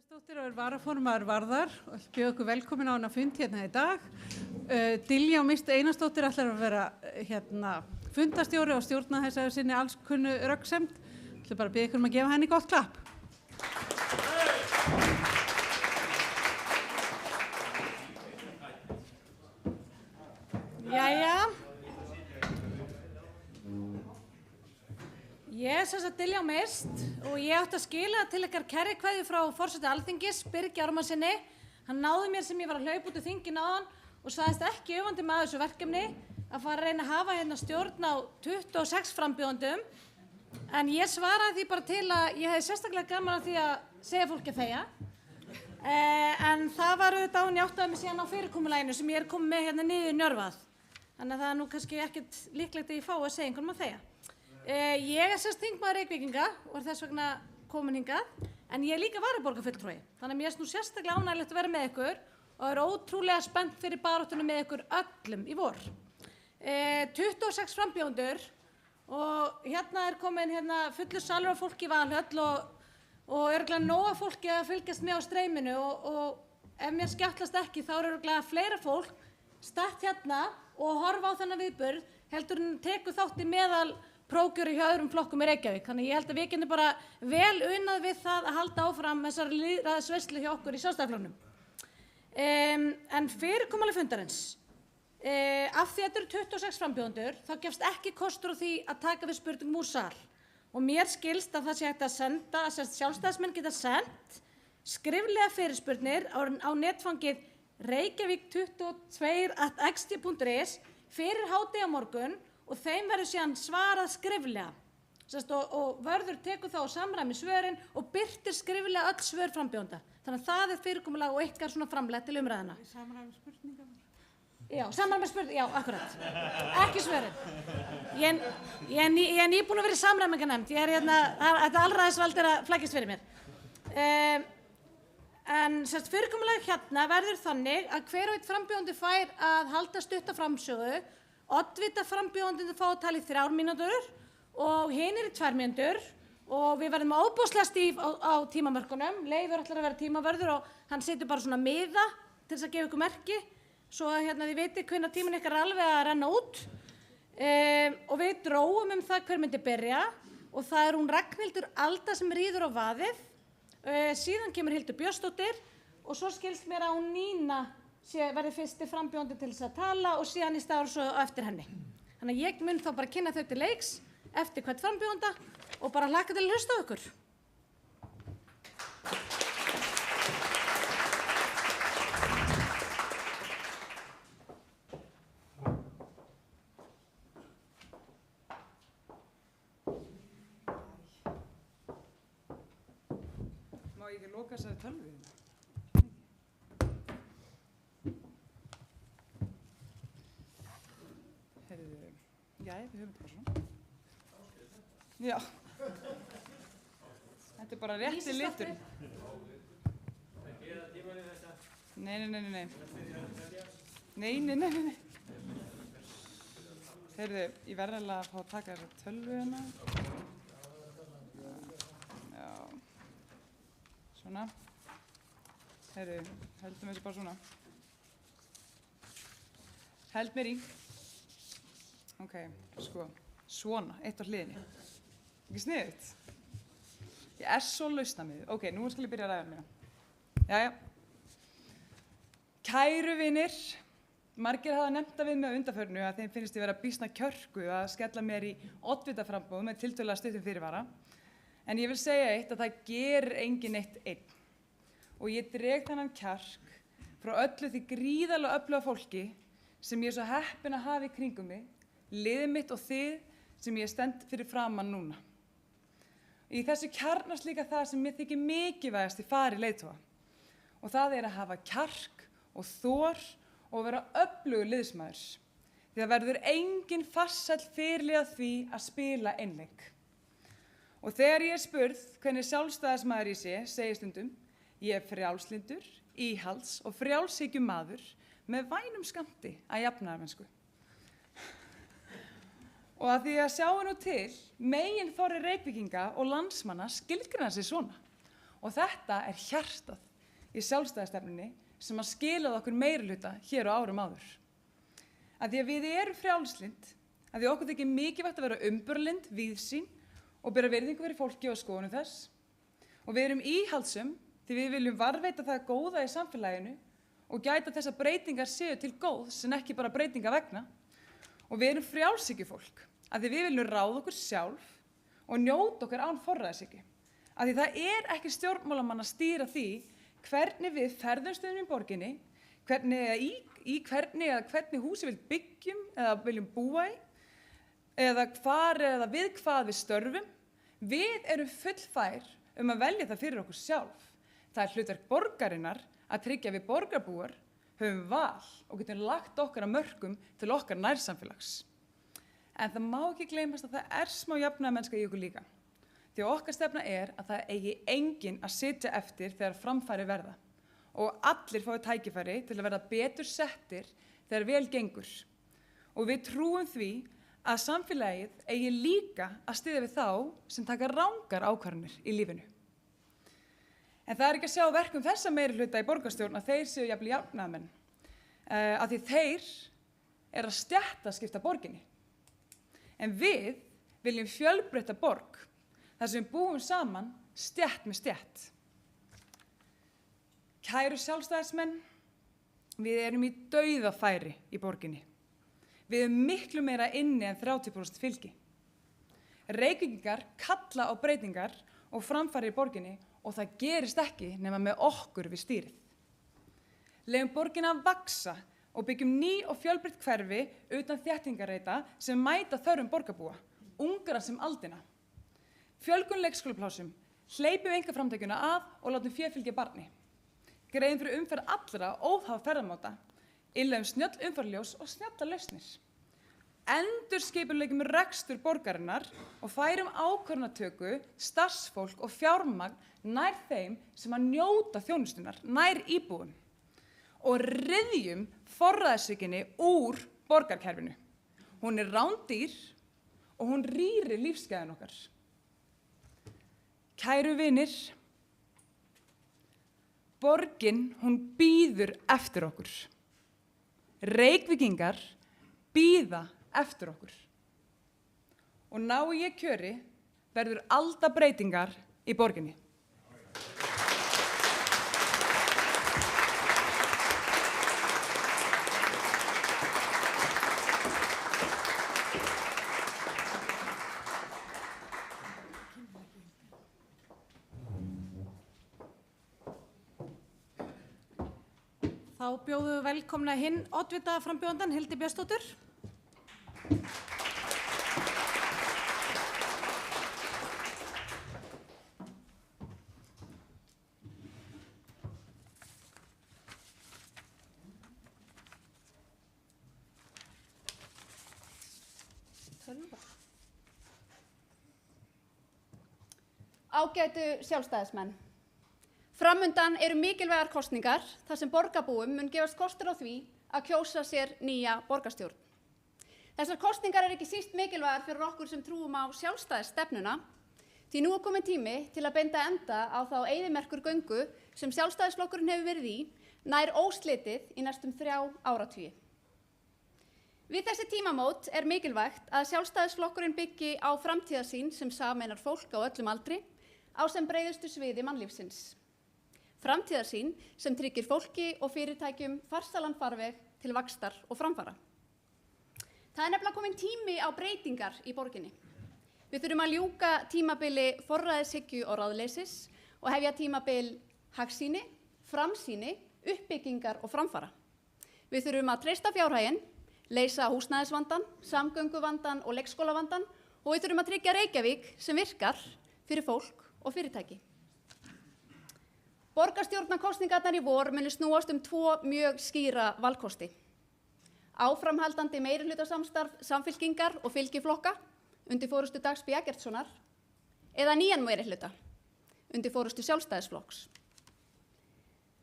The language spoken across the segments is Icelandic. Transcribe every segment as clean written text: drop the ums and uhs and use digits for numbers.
Einarsdóttir og varaformaður Varðar og bjóð okkur velkomin á hana fund hérna í dag. Diljá Mist Einarsdóttir ætlar að vera fundastjóri og stjórna þessari sinni alls kunnu röggsemd. Ætla bara að biðja ykkur að gefa henni gott klapp. Jæja. Ég er sem sagt Diljá Mist og ég átti að skila til ykkar kærikveðju frá forseta Alþingis, Birgi Ármannsyni. Hann náði mér sem ég var að hlaupa út úr þinginu áðan og sagðist ekki öfandi með þessu verkefni að fara að reyna að hafa hérna stjórn á 26 frambjóðendum. En ég svaraði því bara til að ég hefði sérstaklega gaman af því að segja fólki að þegja. En það var auðvitað hún játtaði mig síðan á fyrirkomulaginu sem ég er komið með hérna niður njörvað. Þannig að það er nú kannski ekkert líklegt að ég fái að segja einhvern að þegja. Ég er sérst þingmaður Reykvíkinga og er þess vegna komin hingað, en ég er líka varaborgarfulltrúi. Þannig að mér er nú sérstaklega ánægilegt að vera með ykkur og er ótrúlega spennt fyrir baráttunni með ykkur öllum í vor. 26 frambjóðendur og hérna er komin fullur salur af fólki í Valhöll og örugglega nóg af fólki að fylgjast með á streyminu og ef mér skjáttlast ekki þá er örugglega fleira fólk statt hérna og horfa á þennan viðburð heldur en tekur þátt í meðal prófkjöri hjá öðrum flokkum í Reykjavík. Þannig ég held að við getum bara vel unnað við það að halda áfram þessari lýðræðisveislu hjá okkur í Sjálfstæðisflokknum. En fyrirkomulag fundarins, af því að þetta eru 26 frambjóðendur, þá gefst ekki kostur á því að taka við spurningum úr sal. Og mér skilst að það sé hægt að senda, að sjálfstæðismenn geta sendt skriflega fyrirspurnir á netfangið reykjavík22@xt.is fyrir hádegi á morgun og þeim verður síðan svarað skriflega. Og vörður tekur þá samræmi svörin og birtir skriflega öll svör frambjóðenda. Þannig að það er fyrirkomulag og ykkar svona framleitt til umræðina. Samræmi spurningar? Já, samræmi spurningar, já, akkurat. Ekki svörin. Ég er nýbúin að vera í samræmingarnefnd. Þetta alræðisvald er að flækjast fyrir mér. En fyrirkomulag hérna verður þannig að hver og einn frambjóðandi fær að halda stutta framsögu. Oddvita frambjóðandinn fá að tala í 3 mínútur og hinir í 2 mínútur og við verðum óbúslega stíf á tímamörkunum. Leifur ætlar að vera tímavörður og hann setur bara svona miða til þess að gefa ykkur merki svo að þið viti hvenær tíminn ykkar er alveg að renna út. Og við dróum það hver myndi byrja og það er hún Ragnhildur Alda sem ríður á vaðið. Síðan kemur Hildur Björnsdóttir og svo skilst mér að hún Nína verði fyrsti frambjóðandi til þess að tala og síðan í stað svo eftir henni. Þannig að ég mun þá bara kynna þau til leiks eftir hvert frambjóðanda og bara hlakka til að hlusta á ykkur. Má ég ekki loka þessari tölvu? Já, við höfum þetta bara svona. Já. Þetta er bara rétti litur. Nei. Heyrðu, ég verð alveg að fá að taka þessa tölvu hérna. Já. Svona. Heyrðu, heldum þessu bara svona. Held mér í. Ok, svona, eitt á hliðinni. Ekki sniðugt? Ég er svo lausnamiðuð. Ok, nú skal ég byrja að ræða mér. Jæja. Kæru vinir, margir hafa nefnt við mig á undanförnu að þeim finnst ég vera býsna kjörku að skella mér í oddvitaframboð með tiltölulega stuttum fyrirvara. En ég vil segja eitt að það gerir enginn eitt einn. Og ég dreg þennan kjark frá öllu því gríðarlega öfluga fólki sem ég er svo heppin að hafa í kringum mig, liðið mitt og þið sem ég stend fyrir framan núna. Í þessu kjarnast líka það sem mér þykir mikilvægast í fari leiðtoga. Og það er að hafa kjark og þor og vera öflugur liðsmaður. Því það verður engin farsæll fyrirliði að því að spila einleik. Og þegar ég er spurð hvernig sjálfstæðismaður ég sé, segi stundum, ég er frjálslyndur, íhalds og frjálshyggjumaður með vænum skammti að jafnaðarmennsku. Og að því að sjáum nú til, meginþorri Reykvíkinga og landsmanna skilgreina sig svona. Og þetta er hjartað í sjálfstæðisstefnunni sem að skilaði okkur meirihluta hér á árum áður. Að því að við erum frjálslynd, að því okkur þykir mikilvægt að vera umburðarlynd, víðsýn og bera virðingu fyrir fólki og skoðunum þess. Og við erum íhaldssöm því við viljum varðveita það góða í samfélaginu og gæta þess að breytingar séu til góðs en ekki bara breytinga vegna. Og við erum frjálshyggjufólk, að því við viljum ráða okkur sjálf og njóta okkar án forræðishyggju. Að því það er ekki stjórnmálamann að stýra því hvernig við ferðumst í borginni, hvernig húsi við byggjum eða viljum búa í, eða hvar eða við hvað við störfum. Við erum fullfær að velja það fyrir okkur sjálf. Það er hlutverk borgarinnar að tryggja við borgarbúar höfum val og getum lagt okkar að mörkum til okkar nærsamfélags. En það má ekki gleymast að það er smá jafnaðarmennska í okkur líka. Því okkar stefna er að það eigi enginn að sitja eftir þegar framfæri verða og allir fái tækifæri til að verða betur settir þegar vel gengur. Og við trúum því að samfélagið eigi líka að styðja við þá sem taka rangar ákvarðanir í lífinu. En það er ekki að sjá verkum þessa meirihluta í borgarstjórn að þeir séu jafnvel jafnaðarmenn, af því þeir að stéttaskipta borginni. En við viljum fjölbreytta borg, þar sem við búum saman stétt með stétt. Kæru sjálfstæðismenn, við erum í dauðafæri í borginni. Við erum miklu meira inni en 30% fylgi. Reykvíkingar kalla á breytingar og framfæri í borginni og það gerist ekki nema með okkur við stýrið. Leyfum borgina að vaxa og byggjum ný og fjölbreytt hverfi utan þéttingarreita sem mæta þörfum borgarbúa, ungra sem aldina. Fjölgun leikskólaplásum, hleypum einkaframtakinu af og látum fé fylgja barni. Greiðum fyrir umferð allra óháð ferðamáta, innleiðum snjöll umferðarljós og snjallar lausnir. Endurskipuleggjum rekstur borgarinnar og færum ákvörðunartöku, starfsfólk og fjármagn nær þeim sem að njóta þjónustunnar, nær íbúum. Og ryðjum forræðishyggjunni úr borgarkerfinu. Hún er rándýr og hún rýrir lífsgæðin okkar. Kæru vinir, borgin hún bíður eftir okkur. Reykvíkingar bíða eftir okkur. Og nái ég kjöri verður aldabreytingar í borginni. Þá bjóðum við velkomna hinn oddvita frambjóðandann Hildi Björnsdóttur. Ágætu sjálfstæðismenn. Framundan eru mikilvægar kosningar þar sem borgarbúum mun gefast kostur á því að kjósa sér nýja borgarstjórn. Þessar kosningar eru ekki síst mikilvægar fyrir okkur sem trúum á sjálfstæðisstefnuna, því nú er kominn tími til að binda enda á þá eyðimerkurgöngu sem sjálfstæðisflokkurinn hefur verið í nær óslitið í næstum 3 áratugi. Við þessi tímamót er mikilvægt að sjálfstæðisflokkurinn byggi á framtíðarsýn sem sameinar fólk á öllum aldri á sem breiðustu sviði mannlífsins. Framtíðarsýn sem tryggir fólki og fyrirtækjum farsælan farveg til vaxtar og framfara. Það er nefnilega kominn tími á breytingar í borginni. Við þurfum að ljúka tímabili forræðishyggju og ráðleysis og hefja tímabil hagsýni, framsýni, uppbyggingar og framfara. Við þurfum að treysta fjárhaginn, leysa húsnæðisvandann, samgönguvandann og leikskólavandann og við þurfum að tryggja Reykjavík sem virkar fyrir fólk og fyrirtæki. Borgarstjórnarkosningarnar í vor munu snúast 2 mjög skýra valkosti. Áframhaldandi meirihlutasamstarf Samfylkingar og fylgiflokka undir forystu Dags B. Eggertssonar eða nýjan meirihluta undir forystu Sjálfstæðisflokks.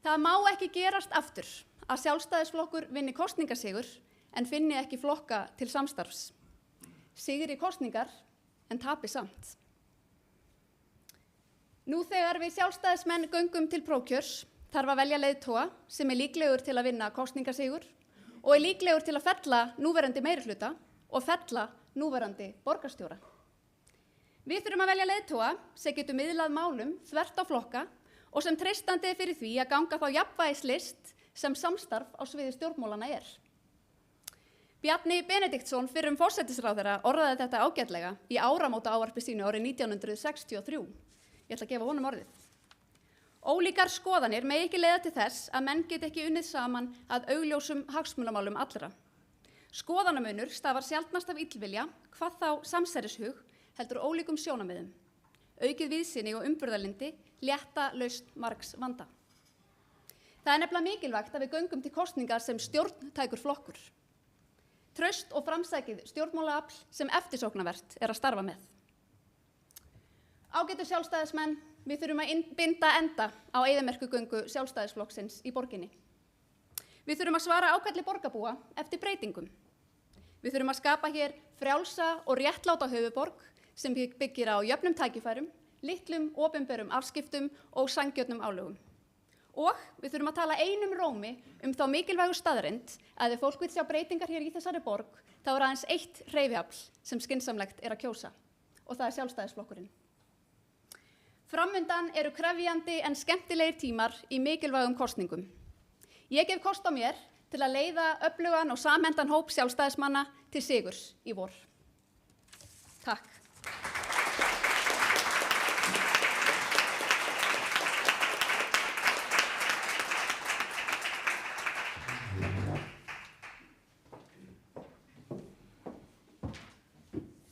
Það má ekki gerast aftur að Sjálfstæðisflokkur vinni kosningasigur en finni ekki flokka til samstarfs. Sigri kosningar en tapi samt. Nú þegar við sjálfstæðismenn göngum til prófkjörs þarf að velja leiðtoga sem líklegur til að vinna kosningasigur og líklegur til að fella núverandi meirihluta og fella núverandi borgarstjóra. Við þurfum að velja leiðtoga sem getur miðlað málum þvert á flokka og sem treystandi fyrir því að ganga þá jafnvægislist sem samstarf á sviði stjórnmálana er. Bjarni Benediktsson, fyrrum forsætisráðherra, orðaði þetta ágætlega í áramótaávarpi sínu árið 1963. Ég ætla að gefa honum orðið. Ólíkar skoðanir megi ekki leiða til þess að menn geti ekki unnið saman að augljósum hagsmunamálum allra. Skoðanamunur stafar sjaldnast af illvilja, hvað þá samsærishug, heldur ólíkum sjónarmiðum. Aukið víðsýni og umburðarlyndi létta lausn margs vanda. Það er nefnilega mikilvægt að við göngum til kosninga sem stjórntækur flokkur. Traust og framsækið stjórnmálaafl sem eftirsóknarvert er að starfa með. Ágætu sjálfstæðismenn, við þurfum að binda enda á eyðimerkurgöngu sjálfstæðisflokksins í borginni. Við þurfum að svara ákalli borgarbúa eftir breytingum. Við þurfum að skapa hér frjálsa og réttláta höfuðborg sem byggir á jöfnum tækifærum, litlum opinberum afskiptum og sanngjörnum álögum. Og við þurfum að tala einum rómi þá mikilvægu staðreynd að ef fólk vill sjá breytingar hér í þessari borg, þá er aðeins eitt hreyfiafl sem skynsamlegt er að kjósa og það er sjálfstæðisflokkurinn. Framundan eru krefjandi en skemmtilegir tímar í mikilvægum kosningum. Ég gef kost á mér til að leiða öflugan og samhentan hóp sjálfstæðismanna til sigurs í vor. Takk.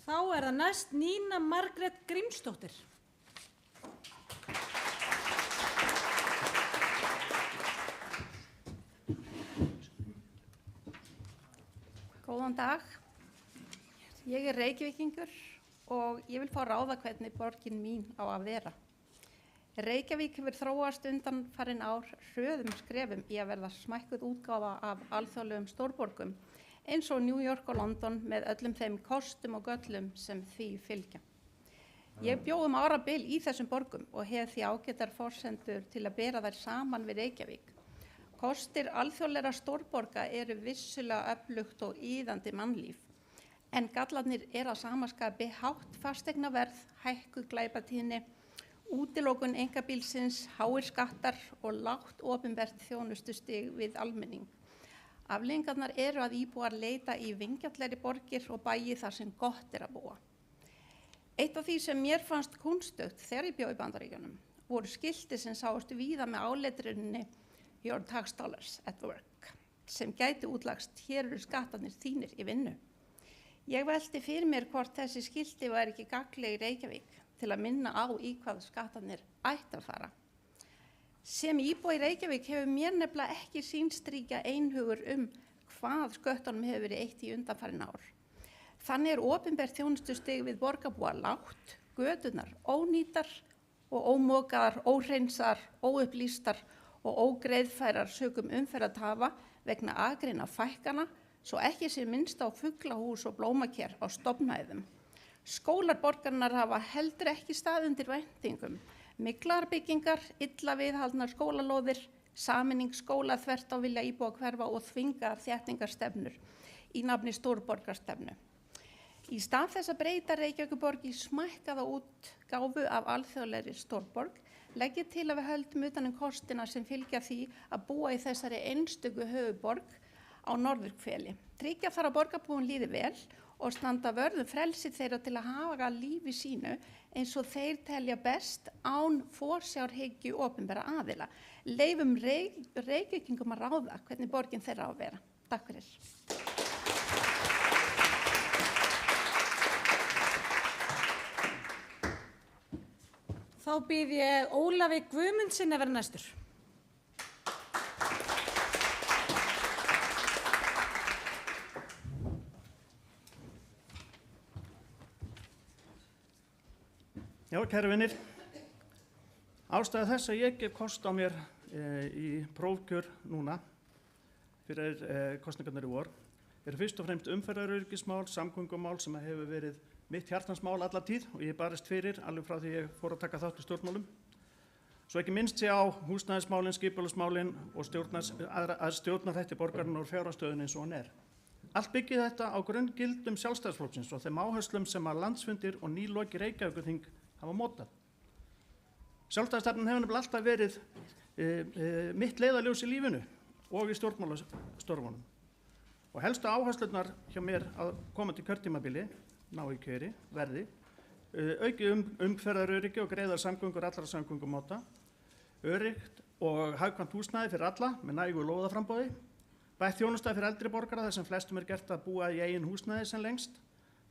Þá er það næst Nína Margrét Grímsdóttir. Góðan dag. Ég er Reykjavíkingur og ég vil fá að ráða hvernig borgin mín á að vera. Reykjavík hefur þróast undanfarin ár hröðum skrefum í að verða smækkuð útgáfa af alþjóðlegum stórborgum eins og New York og London með öllum þeim kostum og göllum sem því fylgja. Ég bjó árabil í þessum borgum og hef því ágætar forsendur til að bera þær saman við Reykjavík. Kostir alþjóðlegra stórborga eru vissulega öflugt og íðandi mannlíf, en gallarnir að sama skapi hátt fasteignaverð, hækkuð glæpatíðni, útilokun einkabílsins, háir skattar og lágt opinbert þjónustustig við almenning. Afleiðingarnar eru að íbúar leita í vingjarnlegri borgir og bæi þar sem gott er að búa. Eitt af því sem mér fannst kúnstugt þegar ég bjó í Bandaríkjunum voru skilti sem sáust víða með áletruninni Your tax dollars at work, sem gæti útlagst hér eru skattarnir þínir í vinnu. Ég velti fyrir mér hvort þessi skilti væri ekki gagnleg í Reykjavík til að minna á í hvað skattarnir ætti að fara. Sem íbúi í Reykjavík hefur mér nefnilega ekki sýnst ríkja einhugur hvað sköttunum hefur verið eitt í undanfarin ár. Þannig er opinbert þjónustustig við borgarbúa lágt, göturnar ónýtar og ómokaðar, óhreinsaðar, óupplýstar og ógreiðfærar sökum umferðartafa vegna akreina fækkana, svo ekki sé minnst á fuglahús og blómaker á stofnæðum. Skólar borgarinnar hafa heldur ekki stað undir væntingum. Miklar byggingar, illa viðhaldnar skólalóðir, sameining skóla þvert á vilja íbúa hverfa og þvingaðar þéttingarstefnur í nafni stórborgarstefnu. Í stað þess að breyta Reykjavíkurborg í smækkaða útgáfu af alþjóðlegri stórborg, legg ég til að við höldum utan kostina sem fylgja því að búa í þessari einstöku höfuðborg á norðurhveli. Tryggja þarf að borgarbúum líði vel og standa vörðum frelsi þeirra til að hafa lífi sínu eins og þeir telja best án forsjárhyggju opinbera aðila. Leifum Reykvíkingum að ráða hvernig borgin þeirra á að vera. Takk fyrir. Þá býð ég Ólafi Guðmundssyni að vera næstur. Já, kæru vinir. Ástæða þess að ég gef kost á mér í prófkjör núna fyrir kosningarnar í vor eru fyrst og fremst umferðaröryggismál, samgöngumál sem hefur verið mitt hjartansmál alla tíð og ég barist fyrir alveg frá því ég fór að taka þátt í stjórnmálum. Svo ekki minnst sé á húsnæðismálin, skipulagsmálin og stjórnarhætti borgarinnar og fjárhagsstöðunni eins og hann er. Allt byggir þetta á grunngildum Sjálfstæðisflokksins og þeim áherslum sem að landsfundir og nýloki Reykjavíkurþing hafa mótað. Sjálfstæðisstefnan hefur nefnilega alltaf verið mitt leiðarljós í lífinu og í stjórnmálastörfunum. Og helstu áherslunar hjá mér að komandi kjörtímabili, ná í kjöri, verði, auki umferðaröryggi og greiðar samgöngur allra samgöngumáta, öryggt og hagkvæmt húsnæði fyrir alla með nægu lóðaframboði, bætt þjónusta fyrir eldri borgara þar sem flestum er gert að búa í eigin húsnæði sem lengst,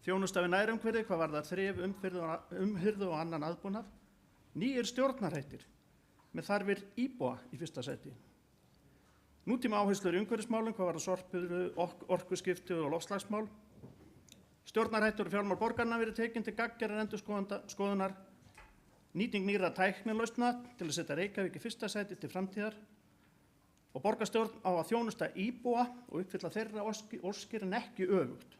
þjónusta við nærumhverfi hvað varðar þrif, umhirðu og annan aðbúnað, nýir stjórnarhættir með þarfir íbúa í fyrsta sæti. Nútíma áherslur í umhverfismálum hvað varðar sorphirðu, orkuskipti og loftslagsmál, stjórnarhættur og fjármál borgarna verið tekin til gagngerðar endurskoðunar, nýting nýrra tæknilausna til að setja Reykjavík í fyrsta sæti til framtíðar og borgarstjórn á að þjónusta íbúa og uppfylla þeirra óskir en ekki öfugt.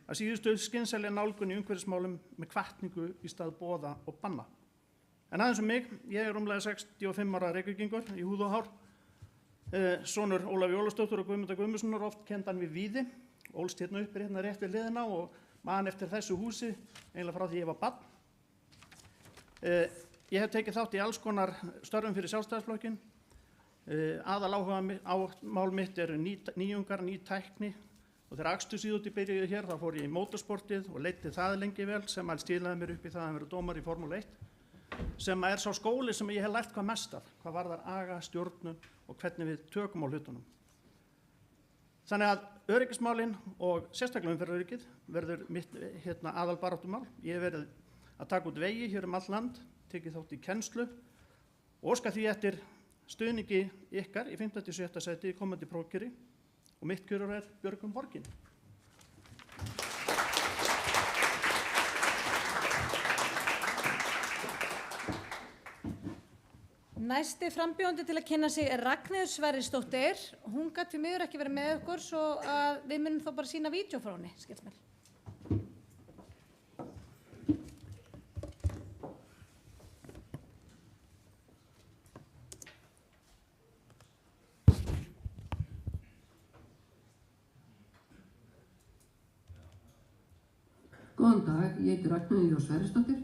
Að síðustu skynsamlega nálgun í umhverfismálum með hvatningu í stað boða og banna. En aðeins mig, ég er rúmlega 65 ára Reykvíkingur í húð og hár, sonur Ólafur Jólasdóttur og Guðmundar Guðmundssonar, oft kenndi hann við Víði, ólst hérna upp hérna rétt við hliðina og man eftir þessu húsi eiginlega frá því ég var barn. Ég hef tekið þátt í alls konar störfum fyrir Sjálfstæðisflokkinn. Aðaláhugamál mitt eru nýjungar, ný tækni og þegar akstursíðuti byrjuði hér þá fór ég í mótorsportið og leiddi það lengi vel sem skilaði mér upp í það að vera dómari í Formúlu 1 sem er sá skóli sem ég hef lært hvað mest af, hvað varðar aga, stjórnun og hvernig við tökum á hlutunum. Þannig að öryggismálin og sérstaklega umferðaröryggið verður mitt aðalbaráttumál. Ég hef verið að taka út vegi hér all land, tekið þátt í kennslu og óska því eftir stuðningi ykkar í 5. til 7. sæti í komandi prófkjöri og mitt kjörur er Björgum borgin. Næsti frambjóðandi til að kynna sig er Ragnheiður Sverrisdóttir. Hún gat því miður ekki verið með okkur svo að við munum þó bara sýna vídeó frá henni, skilst mér. Góðan dag, ég heiti Ragnheiður Sverrisdóttir.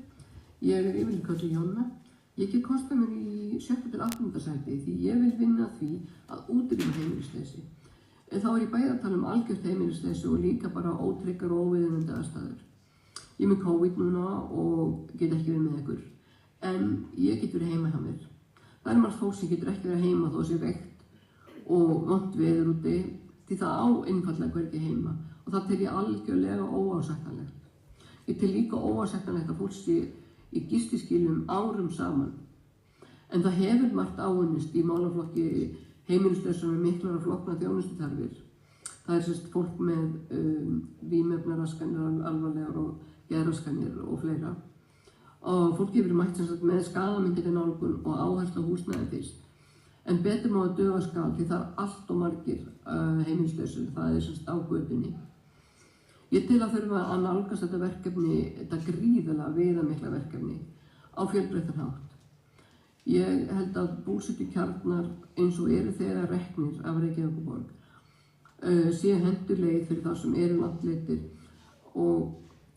Ég er yfirleitt kölluð Jóna. Ég get kostað mér í 7. til 8. sæti því ég vil vinna að því að útrýma heimilisleysi. En þá er ég bæði að tala algjört heimilisleysi og líka bara ótryggar og óviðunandi aðstæður. Ég er með COVID núna og get ekki verið með ykkur. En ég get verið heima hjá mér. Það er margt fólk sem getur ekki verið heima þó sé veikt og vont veður úti því það á einfaldlega hvergi heima og það tel ég algjörlega óásættanlegt. Ég tel líka óásættanlegt að fólk sé í gistiskýlum árum saman. En það hefur margt áunnist í málaflokki heimilislausra með miklar og flóknar þjónustuþarfir. Það er sérst fólk með vímuefnaraskanir, alvarlegar og geðraskanir og fleira. Og fólk hefur mætt með skaðamyndinni nálgun og áherslu á húsnæði fyrst. En betur má að duga skal því það er allt og margir heimilislausir, það er sérst á götunni. Ég tel að þurfa að nálgast þetta verkefni, þetta gríðarlega viðamikla verkefni, á fjölbreyttan hátt. Ég held að búsettukjarnar eins og eru þegar reknir af Reykjavíkurborg sé hendurleið fyrir þá sem eru landleiddir og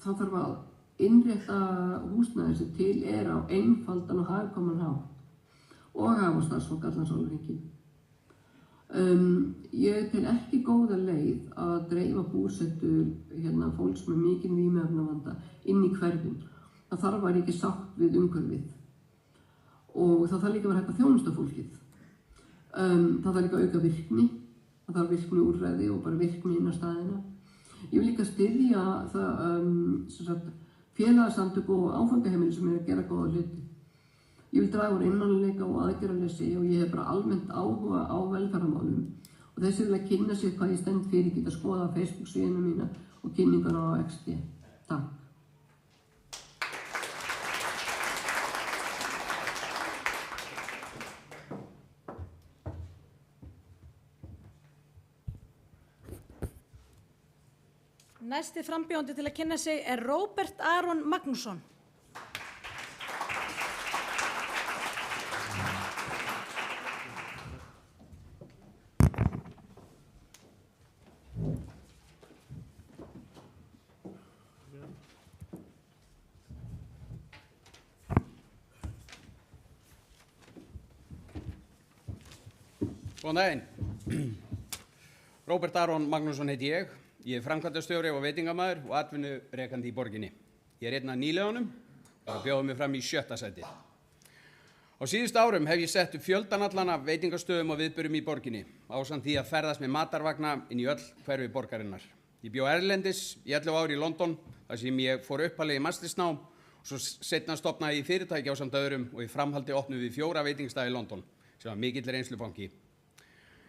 það þarf að innrétta húsnæði sem til er á einfaldan og hagkvæman hátt og hafa starfsfólk allan sólarhringinn. Ég tel ekki góða leið að dreifa búsetu fólks með mikinn vímuefnavanda inn í hverfin. Það þarf að vera ekki sátt við umhverfið og það þarf líka að vera hægt að þjónusta fólkið. Það þarf líka að auka virkni, það þarf virkni úrræði og bara virkni inn á staðina. Ég vil líka styðja félagasamtök og áfangaheimili sem að gera góða hluti. Ég vil draga úr einmanaleika og aðgerðarleysi og ég hef bara almennt áhuga á velferðarmálum og þessi vil að kynna sér hvað ég stend fyrir, geta skoða á Facebook-síðuna mína og kynningar á XD. Takk. Næsti frambjóðandi til að kynna sig er Róbert Aron Magnússon. Góðan daginn. Róbert Aron Magnússon heiti ég. Ég er framkvæmdastjóri og veitingamaður og atvinnurekandi í borginni. Ég er einn af nýliðunum og bjóða mig fram í 7. sæti. Á síðustu árum hef ég sett upp fjöldan allan af veitingastöðum og viðburðum í borginni, ásamt því að ferðast með matarvagna inn í öll hverfi borgarinnar. Ég bjó erlendis í 11 ár í London, þar sem ég fór upphaflega í mastersnám og svo seinna stofnaði ég fyrirtæki ásamt öðrum og í framhaldi opnuðum við 4 veitingstaði í London, sem var mikill reynslubanki.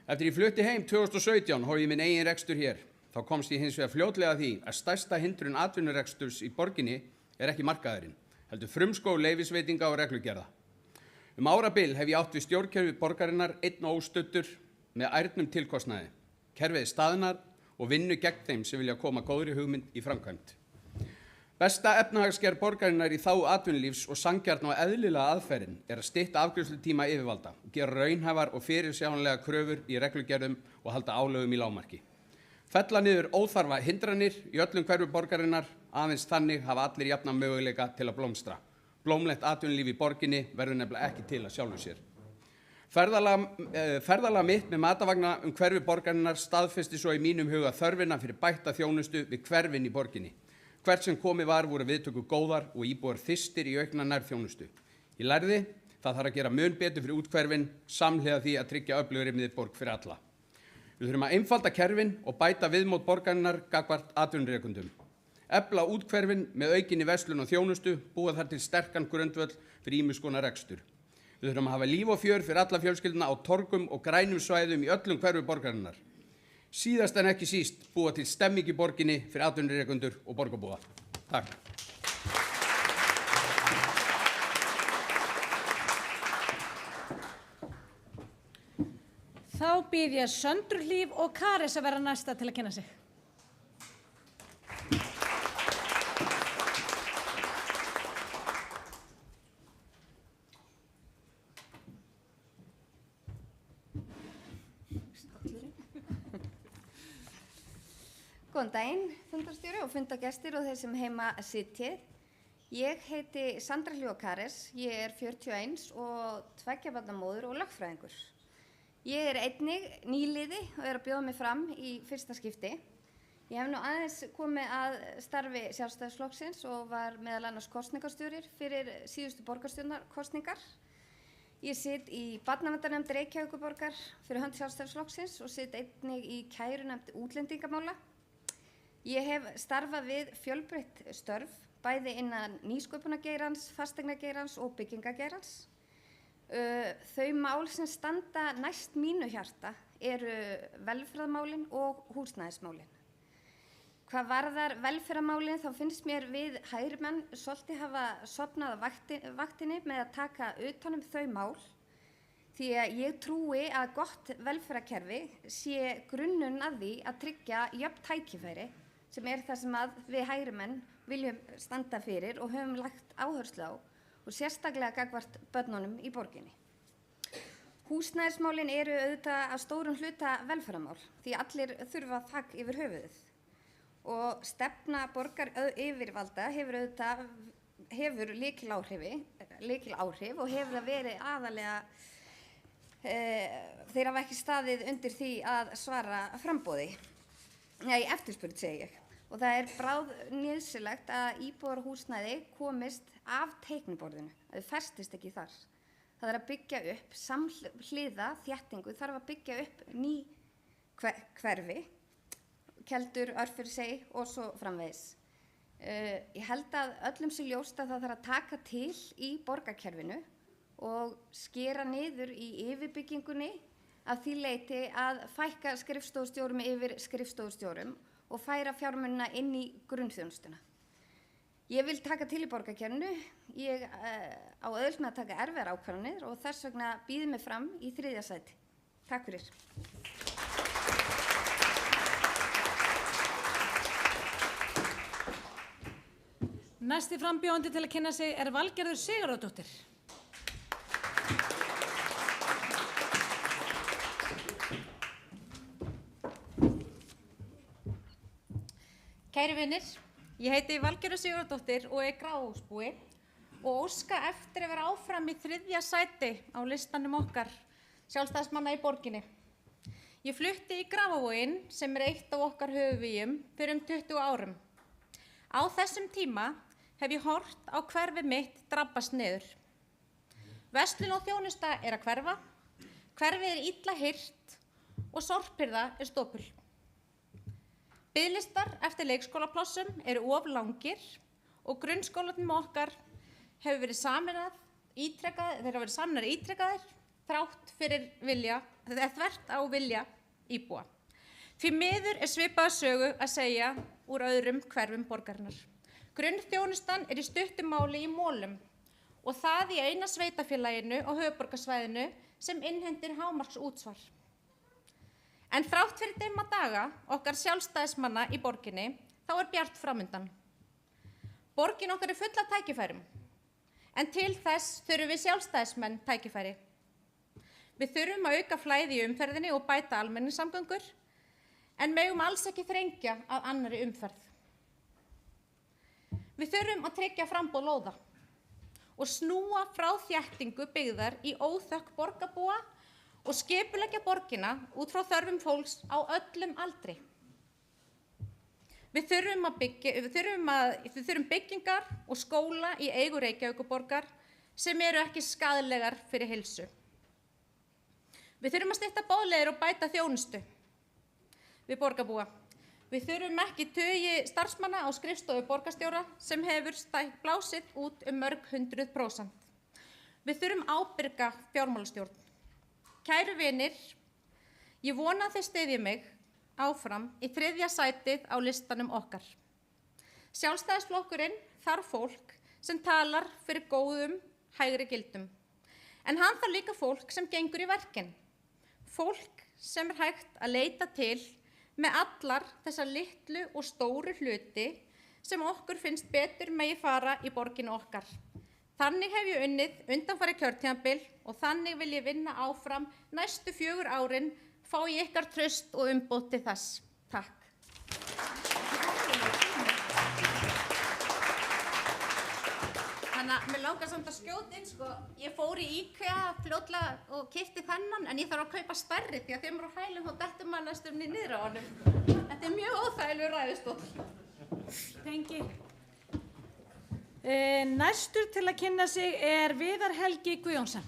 Eftir ég flutti heim 2017 hóf ég minn eigin rekstur hér. Þá komst ég hins vegar fljótlega að því að stærsta hindrun atvinnureksturs í borginni er ekki markaðurinn, heldur frumskóg leyfisveitinga og reglugerða. Árabil hef ég átt við stjórnkerfi borgarinnar einn og óstuddur með ærnum tilkostnaði. Kerfið staðnar og vinnu gegn þeim sem vilja koma góðri hugmynd í framkvæmd. Besta efnahagsgerð borgarinnar í þágu atvinnulífs og sanngjarna og eðlilega aðferðin er að stytta afgreiðslutíma yfirvalda, gera raunhæfar og fyrirsjáanlega kröfur í reglugerðum og halda álögum í lágmarki. Fella niður óþarfa hindranir í öllum hverfi borgarinnar, aðeins þannig hafa allir jafna möguleika til að blómstra. Blómlegt atvinnulíf í borginni verður nefnilega ekki til að sjálfu sér. Ferðalag mitt með matavagna hverfi borgarinnar staðfesti svo í mínum huga þörfina fyrir bætta þjónustu við hverfin í borginni. Hvert sem komið var voru viðtökur góðar og íbúar þyrstir í aukna nærþjónustu. Ég lærði, það þarf að gera mun betur fyrir úthverfin, samhliða því að tryggja öflugri miðborg fyrir alla. Við þurfum að einfalda kerfin og bæta viðmót borgarinnar gagnvart atvinnurekendum. Efla úthverfin með aukinni verslun og þjónustu, búa þar til sterkan grundvöll fyrir ýmiss konar rekstur. Við þurfum að hafa líf og fjör fyrir alla fjölskylduna á torgum og grænum svæðum í öllum hverfi borgarinnar. Síðast en ekki síst búa til stemming í borginni fyrir atvinnurekendur og borgarbúa. Takk. Þá býð ég Söndru Hlíf og Karis að vera næsta til að kynna sig. Góðan daginn, fundarstjóri og fundagestir og þeir sem heima sitjið. Ég heiti Sandra Hlíf Karis, ég er 41 og 2 barna móðir og lögfræðingur. Ég er einnig nýliði og er að bjóða mig fram í fyrsta skipti. Ég hef nú aðeins komið að starfi Sjálfstæðisflokksins og var meðal annars kosningarstjóri fyrir síðustu borgarstjórnarkosningar. Ég sit í barnaverndarnefnd Reykjavíkurborgar fyrir hönd Sjálfstæðisflokksins og sit einnig í kærunefnd útlendingamála. Ég hef starfað við fjölbreytt störf, bæði innan nýsköpunargeirans, fasteignageirans og byggingageirans. Þau mál sem standa næst mínu hjarta eru velferðarmálin og húsnæðismálin. Hvað varðar velferðarmálin þá finnst mér við hægrimenn svolítið hafa sofnað á vaktinni með að taka utan þau mál, því að ég trúi að gott velferðarkerfi sé grunnurinn að því að tryggja jöfn tækifæri, sem er það sem við hægrimenn viljum standa fyrir og höfum lagt áherslu á og sérstaklega gagnvart börnunum í borginni. Húsnæðismálin eru auðvitað að stórum hluta velferðarmál því allir þurfa þak yfir höfuðið og stefna borgaryfirvalda hefur lykiláhrif og hefur það verið aðalega þeir hafa ekki staðið undir því að svara framboði. Eftirspurn segi ég. Og það er bráðnauðsynlegt að íbúðarhúsnæði komist af teikniborðinu, að þau festist ekki þar. Það er að byggja upp samhliða þéttingu, þarf að byggja upp ný hverfi, Keldur, Örfirisey og svo framvegis. Ég held að öllum sé ljóst að það þarf að taka til í borgarkerfinu og skera niður í yfirbyggingunni af því leyti að fækka skrifstofustjórum yfir skrifstofustjórum og færa fjármunina inn í grunnþjónustuna. Ég vil taka til í borgarkerfinu, ég á auðvelt með að taka erfiðar ákvarðanir og þess vegna býð mig fram í 3. sæti. Takk fyrir. Næsti frambjóðandi til að kynna sig er Valgerður Sigurðardóttir. Kæri vinir, ég heiti Valgerður Sigurðardóttir og er Grafarvogsbúi og óska eftir að vera áfram í 3. sæti á listanum okkar sjálfstæðismanna í borginni. Ég flutti í Grafarvoginn sem er eitt af okkar höfuðvígjum fyrir 20 árum. Á þessum tíma hef ég horft á hverfið mitt drabbast niður. Verslun og þjónusta er að hverfa, hverfið er illa hirt og sorphirða er stopul. Biðlistar eftir leikskólaplássum eru of langir og grunnskólanum okkar hefur verið saminað ítrekkaðir þrátt fyrir þvert á vilja íbúa. Því miður er svipaða sögu að segja úr öðrum hverfum borgarinnar. Grunnþjónustan er í stuttu máli í Mólum og það í eina sveitarfélaginu á höfuðborgarsvæðinu sem innhendir hámarksútsvar. En þrátt fyrir dimma daga okkar sjálfstæðismanna í borginni þá er bjart framundan. Borgin okkar er full af tækifærum, en til þess þurfum við sjálfstæðismenn tækifæri. Við þurfum að auka flæði í umferðinni og bæta almenningssamgöngur, en megum alls ekki þrengja að annarri umferð. Við þurfum að tryggja framboð lóða og snúa frá þéttingu byggðar í óþökk borgarbúa og skipuleggja borgina út frá þörfum fólks á öllum aldri. Við þurfum byggingar og skóla í eigu Reykjavíkurborgar sem eru ekki skaðlegar fyrir heilsu. Við þurfum að stytta boðleiðir og bæta þjónustu við borgarbúa. Við þurfum ekki tugi starfsmanna á skrifstofu borgarstjóra sem hefur blásið út mörg 100%. Við þurfum ábyrga fjármálastjórn. Kæru vinir, ég vona að þið styðji mig áfram í 3. sætið á listanum okkar. Sjálfstæðisflokkurinn þarf fólk sem talar fyrir góðum, hægri gildum. En hann þarf líka fólk sem gengur í verkin. Fólk sem er hægt að leita til með allar þessar litlu og stóru hluti sem okkur finnst betur megi fara í borginu okkar. Þannig hef ég unnið undanfarið kjörtímabil og þannig vil ég vinna áfram næstu 4 árin, fá ég ykkar traust og umboð til þess. Takk. Þannig að mér langar samt að skjóta inn, ég fór í IKEA fljótlega og keypti þennan, en ég þarf að kaupa stærri því að þeim eru á hælum og dettur maður næstum niður á honum. Þetta er mjög óþægilegur ræðustóll. Tengi. Næstur til að kynna sig er Viðar Helgi Guðjónsson.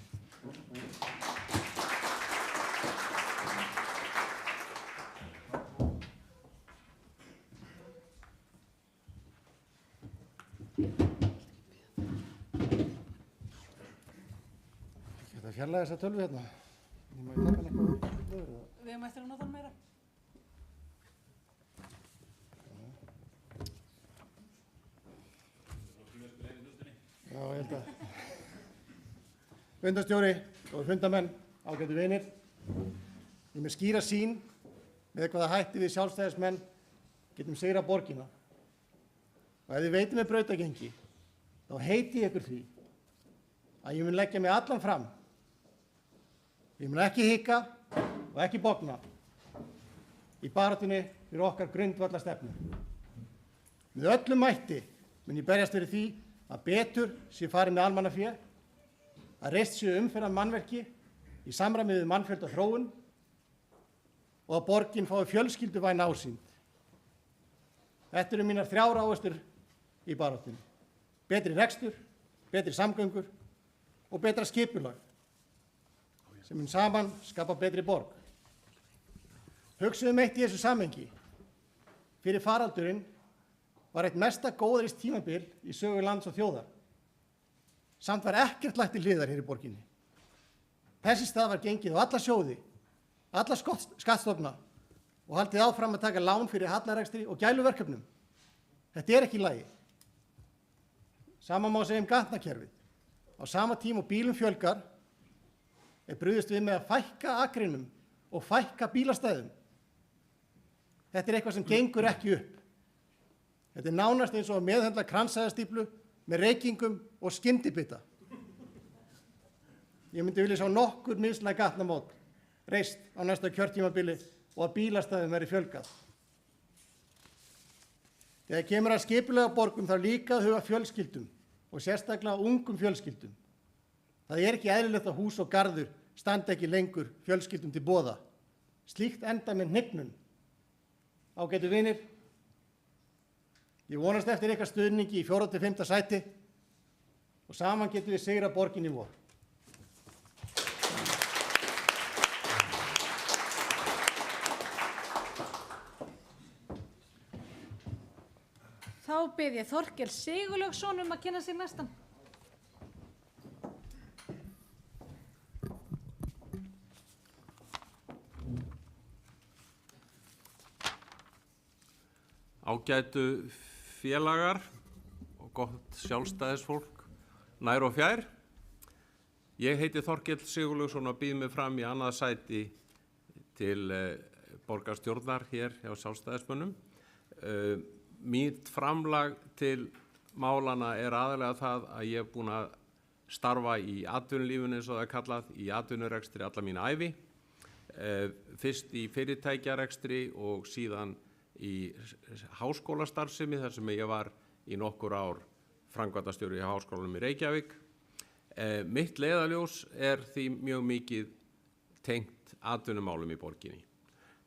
Fjarlæga þessa tölvu hérna. Ég má taka hann eitthvað. Við höfum eftir að nota hann meira. Já, ég held að. Fundarstjóri, góðir fundamenn, ágætu vinir. Ég með skýra sýn með hvaða hætti við sjálfstæðismenn getum sigrað borgina. Og ef þið veitum með brautagengi, þá heiti ég ykkur því að ég mun leggja mig allan fram. Ég mun ekki hika og ekki bogna í baráttunni fyrir okkar grundvallarstefnu. Með öllum mætti mun ég berjast fyrir því að betur sé farið með almannafé, að reist séu umferðar mannverki í samræmi við mannfjölda þróun og að borgin fái fjölskylduvæn ásýnd. Þetta eru mínar 3 áherslur í baráttunni. Betri rekstur, betri samgöngur og betra skipulag sem mun saman skapa betri borg. Hugsuðum eitt í þessu samhengi. Fyrir faraldurinn var eitt mesta góðærist tímabil í sögu lands og þjóðar. Samt var ekkert lagt til hliðar hér í borginni. Þess í stað var gengið á alla sjóði, alla skattstofna og haldið áfram að taka lán fyrir hallarekstri og gæluverkefnum. Þetta er ekki í lagi. Sama má segja gatnakerfið. Á sama tíma og bílum fjölgar er brugðist við með að fækka akrinum og fækka bílastæðum. Þetta er eitthvað sem gengur ekki upp. Þetta er nánast eins og að meðhöndla kransæðastíflu með reykingum og skyndibita. Ég myndi vilja sjá nokkur mislæg gatnamót reist á næsta kjörtímabili og að bílastæðum verði fjölgað. Þegar kemur að skipulega borgum þá líka að huga fjölskyldum og sérstaklega ungum fjölskyldum. Það er ekki eðlilegt að hús og garður standa ekki lengur fjölskyldum til boða. Slíkt enda með hnignun. Ágætu vinir, ég vonast eftir ykkar stuðningi í 4. til 5. sæti og saman getum við sigrað borgin í vor. Þá bið ég Þorkel Sigurlaugsson að kynna sig næstan. Ágætu félagar og gott sjálfstæðisfólk nær og fjær. Ég heiti Þorkell Sigurlaugsson og býð mig fram í annað sæti til borgarstjórnar hér hjá sjálfstæðismönnum. Mínt framlag til málana er aðalega það að ég búin að starfa í atvinnulífinu eins og það er kallað, í atvinnurekstri alla mína ævi. Fyrst í fyrirtækjarekstri og síðan í háskólastarfsemi þar sem ég var í nokkur ár framkvæmdastjóri í Háskólanum í Reykjavík. Mitt leiðarljós er því mjög mikið tengt atvinnumálum í borginni.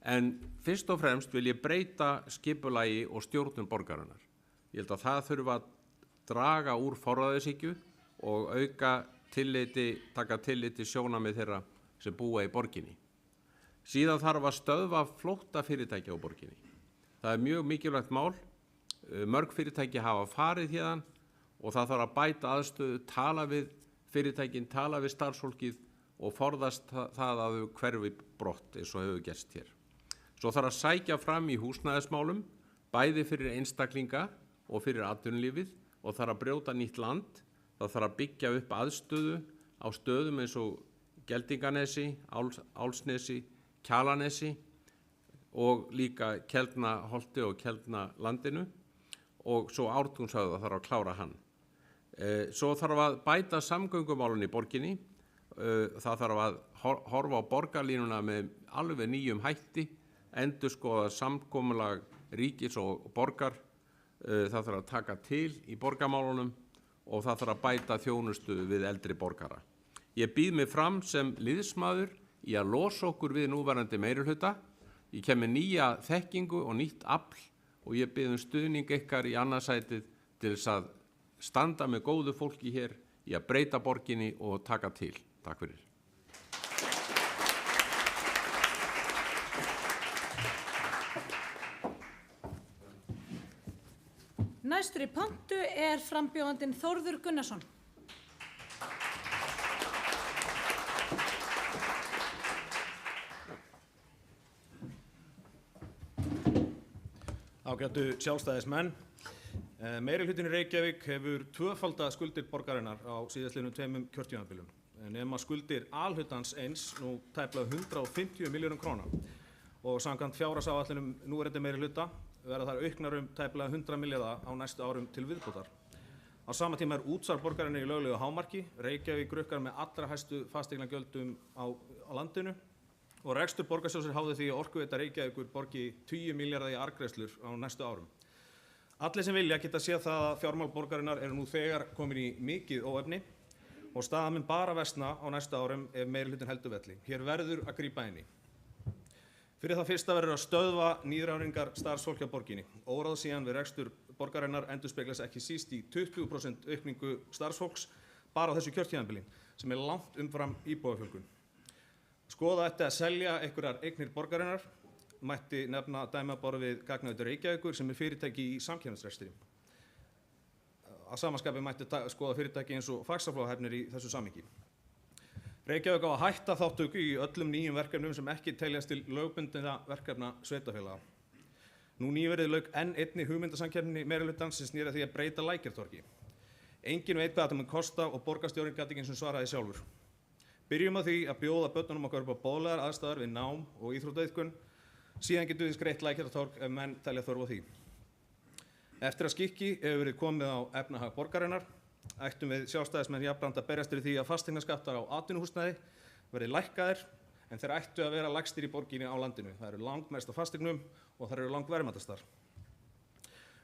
En fyrst og fremst vil ég breyta skipulagi og stjórnun borgarinnar. Ég held að það þurfa að draga úr forræðishyggju og taka tilliti sjónarmið þeirra sem búa í borginni. Síðan þarf að stöðva flótta fyrirtækja á borginni. Það er mjög mikilvægt mál. Mörg fyrirtæki hafa farið hérðan og það þarf að bæta aðstöðu, tala við fyrirtækin, tala við starfsfólkið og forðast það að þau hverfi brott eins og hefur gerst hér. Svo þarf að sækja fram í húsnæðismálum, bæði fyrir einstaklinga og fyrir atvinnulífið og þarf að brjóta nýtt land. Það þarf að byggja upp aðstöðu á stöðum eins og Geldinganesi, Álsnesi, Kjalarnesi og líka Keldnaholti og Keldnalandinu og svo Ártúnshöfða þarf að klára hann. Svo þarf að bæta samgöngumálun í borginni. Það þarf að horfa á borgarlínuna með alveg nýjum hætti, endurskoða samkomulag ríkis og borgar. Það þarf að taka til í borgarmálunum og það þarf að bæta þjónustu við eldri borgara. Ég býð mig fram sem liðsmaður í að losa okkur við núverandi meirihluta. Ég kem með nýja þekkingu og nýtt afl og ég bið stuðning ykkar í annað sætið til þess að standa með góðu fólki hér í að breyta borginni og taka til. Takk fyrir. Næstur í pontu er frambjóðandinn Þórður Gunnarsson. Ágætu sjálfstæðismenn. Meirihlutinn í Reykjavík hefur tvöfaldað skuldir borgarinnar á síðastliðnum 2 kjörtímabilum. Nema skuldir alhlutans eins nú tæplega 150 milljörðum króna og samkvæmt fjárhagsáætlunum núverandi meirihluta verða þær auknar tæplega 100 milljarða á næstu árum til viðbótar. Á sama tíma útsvar borgarinnar í löglegu hámarki. Reykjavík rukkar með allra hæstu fasteignagjöldum á landinu og rekstur borgarsjóðsins háði því að Orkuveita Reykjavíkur borgi 10 milljarða í arðgreiðslur á næstu árum. Allir sem vilja geta séð það að fjármál borgarinnar eru nú þegar komin í mikið óefni og staðan mun bara versna á næstu árum ef meirihlutinn heldur velli. Hér verður að grípa inn í. Fyrir það fyrsta verður að stöðva nýráðningar starfsfólks hjá borginni. Óráð síðan við rekstur borgarinnar endurspeglast ekki síst í 20% aukningu starfsfólks bara á þessu kjörtímabili sem er langt umfram íbúafjölgun. Skoða ætti að selja einhverjar eignir borgarinnar, mætti nefna dæmi á borð við Gagnaveitu Reykjavíkur sem er fyrirtæki í samkeppnisrekstri. Að sama skapi mætti skoða fyrirtæki eins og Faxaflóahafnir í þessu samhengi. Reykjavík á að hætta þátttöku í öllum nýjum verkefnum sem ekki teljast til lögbundinna verkefna sveitarfélaga. Nú nýverið lauk enn einni hugmyndasamkeppni meirihlutans sem snýr að því að breyta Lækjartorgi. Enginn veit hvað þetta mun kosta og borgarstjórinn gat ekki eins og svaraði sjálfur. Byrjum á því að bjóða börnunum okkar upp á boðlegar aðstæður við nám og íþróttaiðkun. Síðan getum við greitt Lækjartorg ef menn telja þörf á því. Eftir að skikki hefur verið komið á efnahag borgarinnar ættum við sjálfstæðismenn jafnframt að berjast fyrir því að fasteignaskattar á atvinnuhúsnæði verði lækkaðir en þeir ættu að vera lægstir í borginni á landinu. Það eru langmest af fasteignum og það eru langverðmætastar.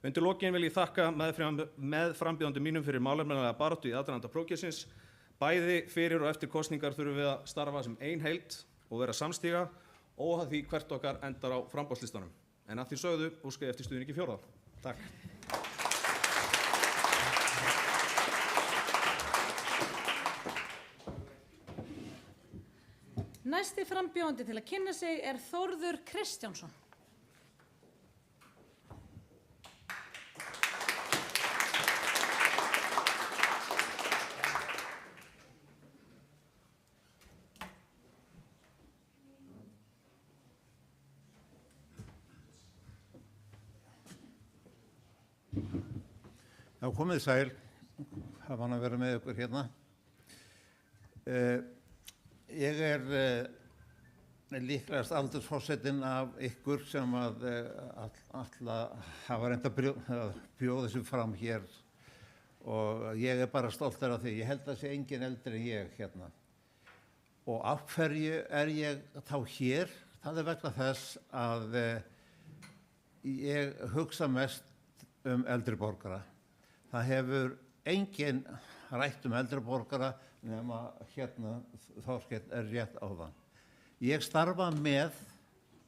Undir lokin vil ég þakka meðframbjóðendum mínum fyrir málefnalega baráttu í aðdraganda prófkjörsins. Bæði fyrir og eftir kosningar þurfum við að starfa sem ein heild og vera samstíga óháð því hvert okkar endar á framboðslistanum. En að því sögðu óska ég eftir stuðningi fjórða. Takk. Næsti frambjóðandi til að kynna sig er Þórður Kristjánsson. Já, komið sæl, hafa hann að vera með ykkur hérna. Ég er líklegast aldursforsetinn af ykkur sem að hafa reynt að bjóða þessu fram hér og ég er bara stoltur af því. Ég held að sé engin eldri en ég hérna. Og af hverju er ég þá hér? Það er vegna þess að ég hugsa mest eldri borgara. Það hefur engin rætt eldri borgara nema hérna Þorkell er rétt á það. Ég starfa með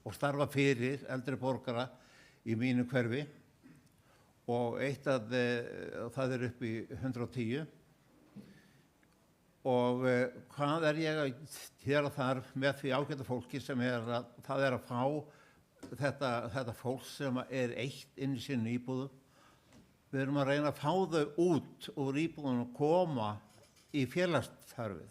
og starfa fyrir eldri borgara í mínu hverfi og eitt að það er upp í 110 og hvað er ég að gera þar með því ágæta fólki sem það er að fá þetta fólk sem er eitt inn í sinni íbúðu. Við erum að reyna að fá þau út úr íbúðunum og koma í félagsstarfið.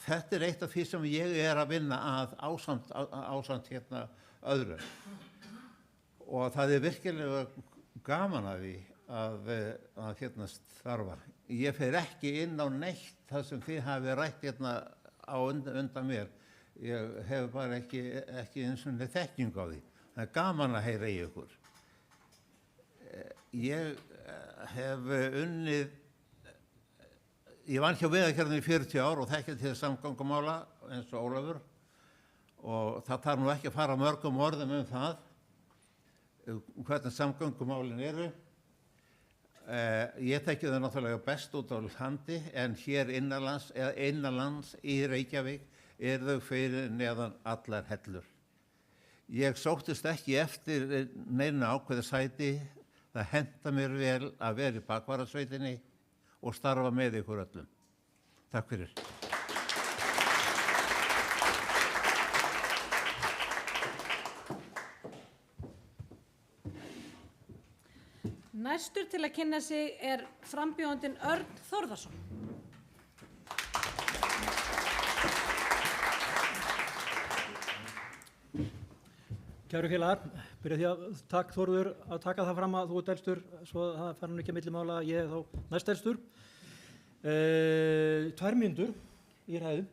Þetta er eitt af því sem ég er að vinna að ásamt hérna öðru. Og það er virkilega gaman að því að hérna starfa. Ég fer ekki inn á neitt það sem þið hafið rætt hérna á undan mér. Ég hef bara ekki eins og þekking á því. Það er gaman að heyra í ykkur. Ég hef unnið, ég vann hjá Vegagerðinni í 40 ár og þekkja til samgöngumála eins og Ólafur og það þarf nú ekki að fara mörgum orðum það, hvernig samgöngumálin eru. Ég þekki þau náttúrulega best út á landi en hér innanlands í Reykjavík þau fyrir neðan allar hellur. Ég sóttist ekki eftir neina ákveði sæti. Það henta mér vel að vera í bakvarðarsveitinni og starfa með ykkur öllum. Takk fyrir. Næstur til að kynna sig er frambjóðandinn Örn Þórðarson. Kæru félagar, byrja því að takk Þórður að taka það fram að þú ert elstur, svo það fær nú ekki að milli mála, ég er þá næst elstur. 2 mínútur í ræðu.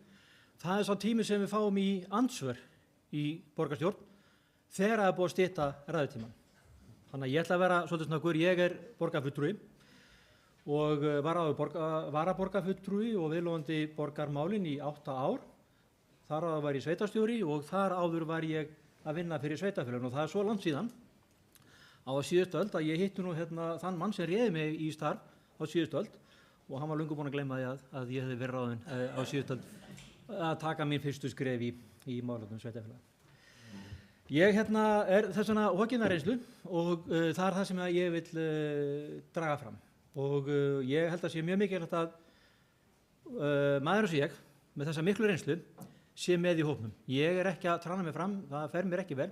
Það er sá tími sem við fáum í andsvör í borgarstjórn þegar það er búið að stytta ræðutímann. Þannig að ég ætla að vera svolítið snöggur, ég er borgarfulltrúi og varaborgarfulltrúi og viðlóðandi borgarmálin í 8 ár. Þar áður var ég sveitarstjóri og þar áður var ég að vinna fyrir sveitafélaginu og það er svo langt síðan á síðustu öld að ég hitti nú hérna þann mann sem réði mig í starf á síðustu öld og hann var löngu búinn að gleyma því að ég hefði verið ráðinn á síðustu öld að taka mín fyrstu skref í málefnum sveitafélaga. Ég hérna er þess vegna hokkinn að reynslu og það er það sem ég vil draga fram og ég held að sé mjög mikilvægt að maður eins og ég með þessa miklu reynslu sé með í hópnum. Ég er ekki að trana mig fram, það fer mér ekki vel,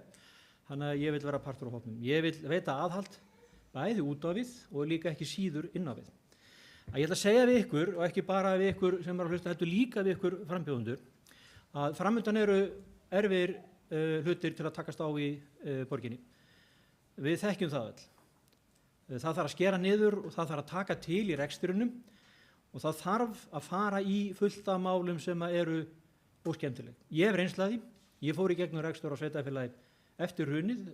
þannig að ég vil vera partur á hópnum. Ég vil veita aðhald bæði út á við og líka ekki síður inn á við. Ég ætla að segja við ykkur, og ekki bara við ykkur sem er að hlusta, heldur líka við ykkur frambjóðendur, að framundan eru erfiðir hlutir til að takast á í borginni. Við þekkjum það öll. Það þarf að skera niður og það þarf að taka til í rekstrinum og það þarf að fara í fullt af málum sem eru óskemmtileg. Ég hef reynslaði, ég fór í gegnum rekstur á sveitafélagi eftir hrunið,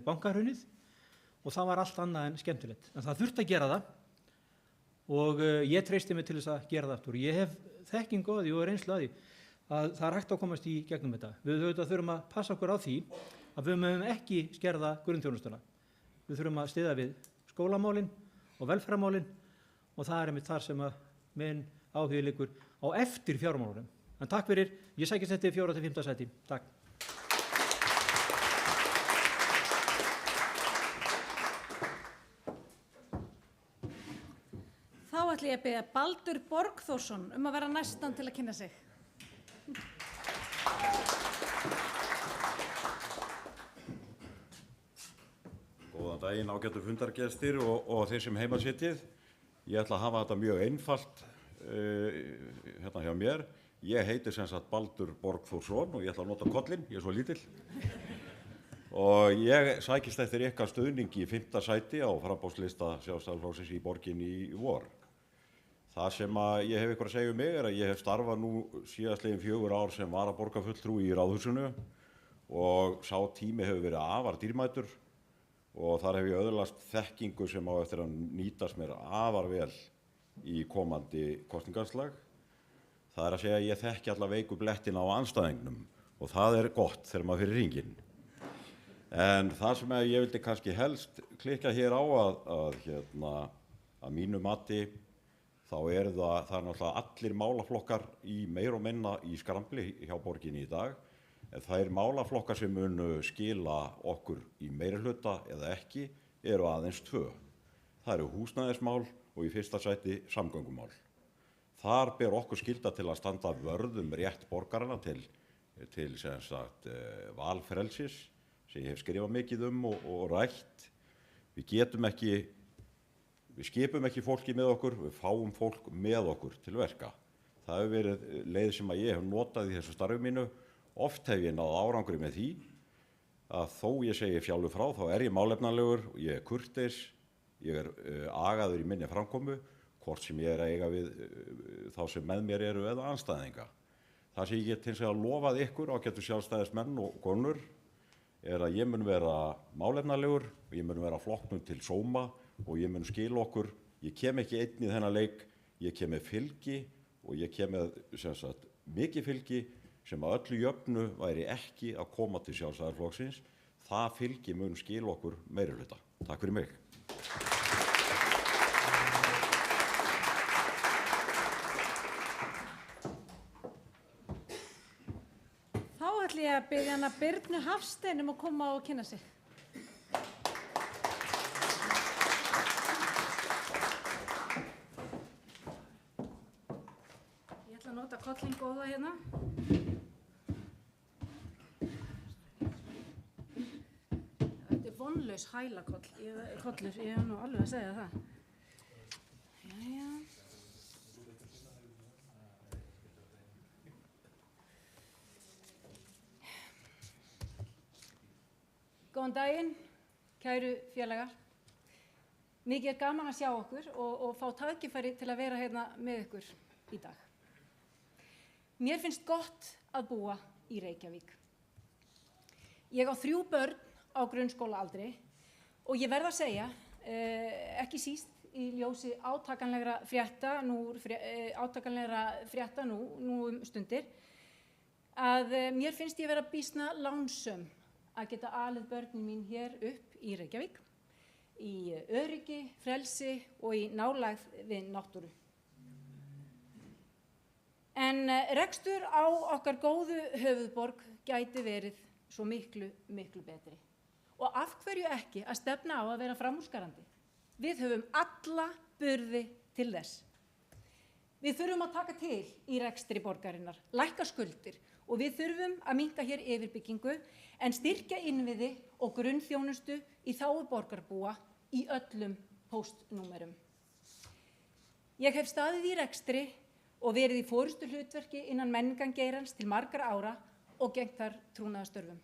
bankahrunið og það var allt annað en skemmtilegt. En það þurfti að gera það og ég treysti mig til þess að gera það aftur. Ég hef þekkingu á því og reynslu á því að það er hægt að komast í gegnum þetta. Við þurfum að passa okkur á því að við mögum ekki skerða grunnþjónustuna. Við þurfum að styðja við skólamálin og velferðarmálin og það er einmitt þar sem að minn áhugi liggur á eftir fjármálunum. En takk fyrir, ég sækist þetta í 4. til 5. sæti. Takk. Þá ætla ég að biðja Baldur Borgþórsson að vera næstan til að kynna sig. Góðan daginn, ágætu fundargestir og þeir sem heima sitjið. Ég ætla að hafa þetta mjög einfalt hérna hjá mér. Ég heiti sem sagt Baldur Borgþórsson og ég ætla að nota kollinn, ég er svo lítill. Og ég sækist eftir ykkar stuðning í 5. sæti á framboðslista Sjálfstæðisflokksins í borginni í vor. Það sem ég hef ykkur að segja mig er að ég hef starfað nú síðastliðin 4 ár sem varaborgarfulltrúi í Ráðhúsinu og sá tími hefur verið afar dýrmætur og þar hef ég öðlast þekkingu sem á eftir að nýtast mér afar vel í komandi kosningaslag. Það er að segja að ég þekki alla veiku blettina á andstæðingnum og það er gott þegar maður fyrir hringinn. En það sem ég vildi kannski helst klikka hér á að mínu mati þá er það náttúrulega allir málaflokkar í meira og minna í skrambli hjá borginni í dag. En þær málaflokkar sem munu skila okkur í meirihluta eða ekki eru aðeins 2. Það eru húsnæðismál og í 1. sæti samgöngumál. Þar ber okkur skylda til að standa vörð rétt borgarana til sem sagt valfrelsis sem ég hef skrifað mikið og rætt. Við skipum ekki fólki með okkur, við fáum fólk með okkur til verka. Það hefur verið leið sem að ég hef notað í þessu starfi mínu. Oft hef ég náð árangri með því að þó ég segi fjálfu frá þá er ég málefnalegur og ég er kurteis, ég er agaður í minni framkomu, hvort sem ég er að eiga við þá sem með mér eru eða andstæðinga. Það sem ég get hins vegar lofað ykkur ágætu sjálfstæðismenn og konur er að ég mun vera málefnalegur og ég mun vera flokknum til sóma og ég mun skila okkur. Ég kem ekki einn í þennan leik, ég kem með fylgi og ég kem með sem sagt mikið fylgi sem að öllu jöfnu væri ekki að koma til Sjálfstæðisflokksins. Það fylgi mun skila okkur meirihluta. Takk fyrir mig. Þá ætla ég að biðja hana Birnu Hafstein að koma og kynna sig. Ég ætla að nota kollinn góða hérna. Þetta er vonlaus hælakoll, kollur, ég hef nú alveg að segja það. Jæja. Góðan daginn, kæru félagar. Mikið er gaman að sjá okkur og fá tækifæri til að vera hérna með ykkur í dag. Mér finnst gott að búa í Reykjavík. Ég á 3 börn á grunnskólaaldri og ég verð að segja, ekki síst í ljósi átakanlegra frétta nú stundir, að mér finnst ég vera býsna lánsöm að geta alið börnin mín hér upp í Reykjavík, í öryggi, frelsi og í nálægð við náttúru. En rekstur á okkar góðu höfuðborg gæti verið svo miklu, miklu betri. Og af hverju ekki að stefna á að vera framúrskarandi? Við höfum alla burði til þess. Við þurfum að taka til í rekstri borgarinnar, lækka skuldir og við þurfum að minnka hér yfirbyggingu en styrkja innviði og grunnþjónustu í þágu borgarbúa í öllum póstnúmerum. Ég hef staðið í rekstri og verið í forystuhlutverki innan menningargeirans til margra ára og gegnt þar trúnaðarstörfum.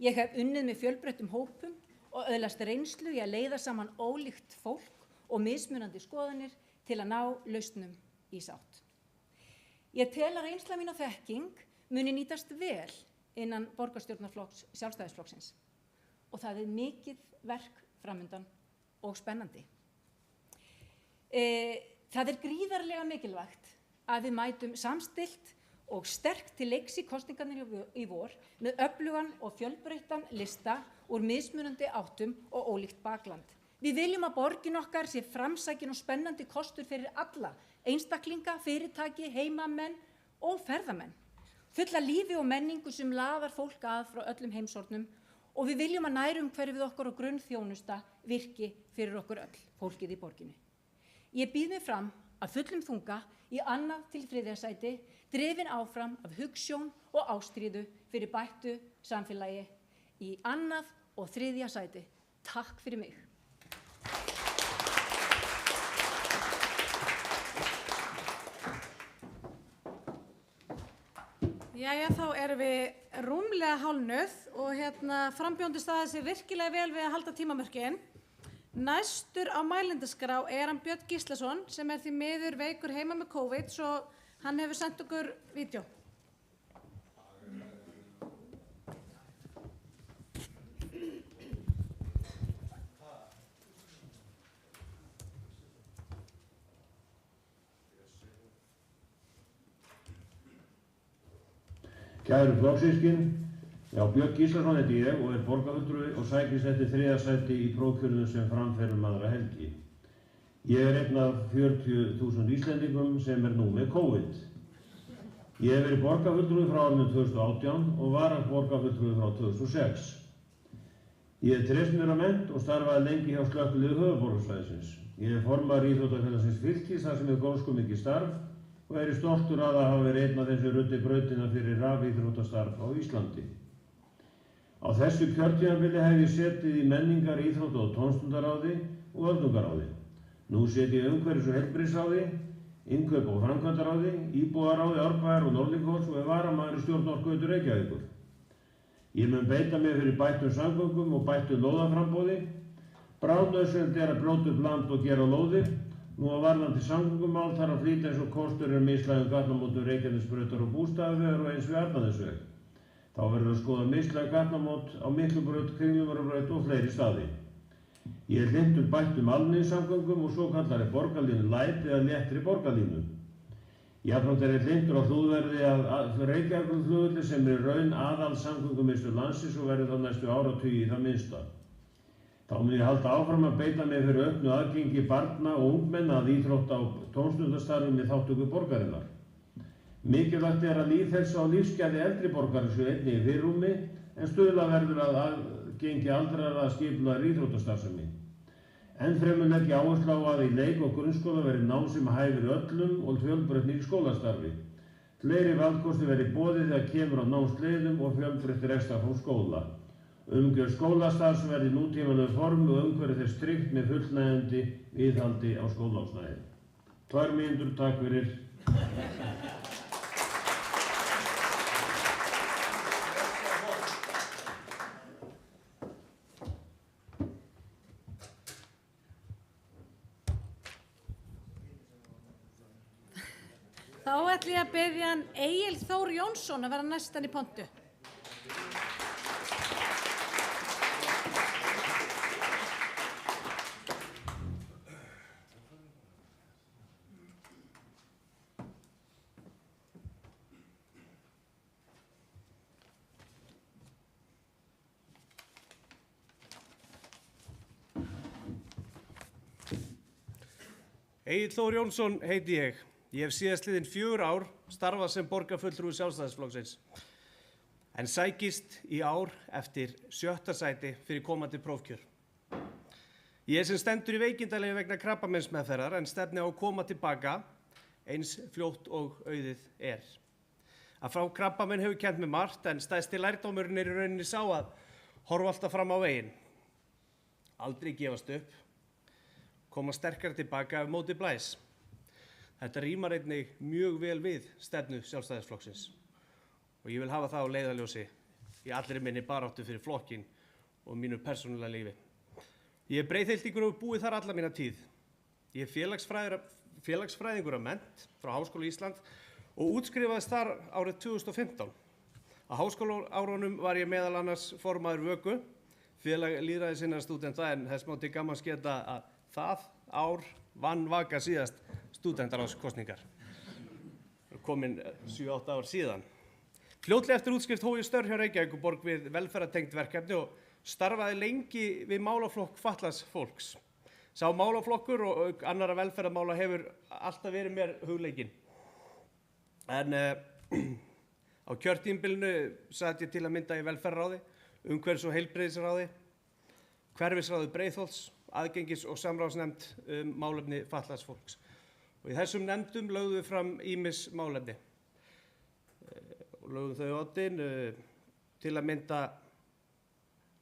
Ég hef unnið með fjölbreyttum hópum og öðlast reynslu í að leiða saman ólíkt fólk og mismunandi skoðanir til að ná lausnum í sátt. Ég tel að reynsla mín og þekking muni nýtast vel innan borgarstjórnarflokks Sjálfstæðisflokksins og það mikið verk framundan og spennandi. Það gríðarlega mikilvægt að við mætum samstillt og sterkt til leiks í kosningarnir í vor með öflugan og fjölbreyttan lista úr mismunandi áttum og ólíkt bakland. Við viljum að borgin okkar sé framsækin og spennandi kostur fyrir alla, einstaklinga, fyrirtæki, heimamenn og ferðamenn. Fulla lífi og menningu sem laðar fólk að frá öllum heimshornum og við viljum að nærumhverfið okkar og grunnþjónusta virki fyrir okkur öll, fólkið í borginni. Ég býð mig fram að fullum þunga í 2. til 3. sæti, drifin áfram af hugsjón og ástríðu fyrir bættu samfélagi í 2. og 3. sæti. Takk fyrir mig. Jæja, þá erum við rúmlega hálfnuð og frambjóðandi staðið sig virkilega vel við að halda tímamörkin. Næstur á mælendaskrá hann Björn Gíslason sem því miður veikur heima með COVID, svo hann hefur sendt okkur vídeó. Kæru flokksystkinn, Björn Gíslason heiti ég og borgarfulltrúi og sækist eftir 3. sæti í prófkjörinu sem framferðum aðra helgi. Ég einn af 40.000 Íslendingum sem nú með COVID. Ég hef verið borgarfulltrúi frá árinu 2018 og varaborgarfulltrúi frá 2006. Ég hef treyst mér á mennt og starfaði lengi hjá slökkviliði höfuðborgarsvæðisins. Ég hef formaður íþróttafélagsins Fylkis þar sem góðskumikið starf og stoltur að hafa verið einn af þeim sem ruddi brautina fyrir rafíþróttastarf á Íslandi. Á þessu kjörtímabili hef ég setið í menningar, íþrótta- og tómstundaráði og öldungaráði. Nú set ég umhverfis- og heilbrigðisráði, innkaup- og framkvæmdaráði, íbúðaráði Árbæjar og Norðlingholts og varamaður í stjórn Orkuveitu Reykjavíkur. Ég mun beita mig fyrir bættum samgöngum og bættum lóðaframboði. Bráðnauðsynlegt að brjóta upp land og gera lóðir. Nú að varðandi samgöngumál þarf að flýta eins og kostur mislægum gatnamótum Reykjanesbrautar og Bústaðavegar og eins við Arnarnesveg. Þá verður að skoða mislæg gatnamót á Miklubraut, Kringlumýrarbraut og fleiri staði. Ég hlynntur bættum almenningssamgöngum og svokallari borgarlínu light eða léttri borgarlínu. Jafnframt ég hlynntur á hlúðverði að Reykjavíkurflugvelli sem í raun aðalsamgöngumiðstöð landsins og verður þá næstu áratugi í það minnsta. Þá mun ég halda áfram að beita mig fyrir auknu aðgengi barna og ungmenna að íþrótta- og tómstundastarfi með þátttöku borgarinnar. Mikilvægt að lýðheilsa og lífsgæði eldri borgara séu einnig í fyrirrúmi en stuðla verður að aðgengi aldraðra að skipulagðri íþróttastarfsemi. Ennfremur legg ég áherslu á að í leik- og grunnskóla verði nám sem hæfir öllum og fjölbreytni í skólastarfi. Fleiri valkosti verði í boði þegar kemur á námsleiðum og fjölbreyttir rekstrarform skóla. Umgjörð skólastarfs verði nútímalegu formi og umhverfi þess tryggt með fullnægjandi viðhaldi á skólahúsnæði. 2 mínútur, takk fyrir. Þá ætla ég að biðja hann Egil Þór Jónsson að vera næstan í pontu. Egil Þór Jónsson heiti ég. Ég hef síðastliðin 4 ár starfað sem borgarfulltrúi Sjálfstæðisflokksins en sækist í ár eftir 7. sæti fyrir komandi prófkjör. Ég sem stendur í veikindalegi vegna krabbameinsmeðferðar en stefni á að koma tilbaka eins fljótt og auðið er. Að fá krabbamein hefur kennt mér margt en stærsti lærdómurinn í rauninni sá að horfa alltaf fram á veginn. Aldrei gefast upp, koma sterkar tilbaka ef móti blæs. Þetta rímar einnig mjög vel við stefnu Sjálfstæðisflokksins og ég vil hafa það á leiðarljósi í allri minni baráttu fyrir flokkinn og mínu persónulega lífi. Ég er breiðheiltingur og búið þar alla mína tíð. Ég er félagsfræðingur að mennt frá Háskóla Ísland og útskrifaðist þar árið 2015. Á háskólaárunum var ég meðal annars formaður Vöku, félag lýðræðissinna stúdenta, en þess má til gamans geta að það ár vann Vaka síðast stúdentaráðskosningar. Komin 7-8 ár síðan. Fljótlega eftir útskrift hóf ég störf hjá Reykjavíkurborg við velferðartengt verkefni og starfaði lengi við málaflokk fatlaðs fólks. Sá málaflokkur og annarra velferðarmála hefur alltaf verið mér hugleikinn. En á kjörtímabilinu sat ég til að mynda í velferðarráði, umhverfis- og heilbrigðisráði, hverfisráði Breiðholts, aðgengis- og samráðsnefnd málefni fatlaðs fólks. Og í þessum nefndum lögðum við fram ýmis málefni. Og lögðum þau oddinn til að mynda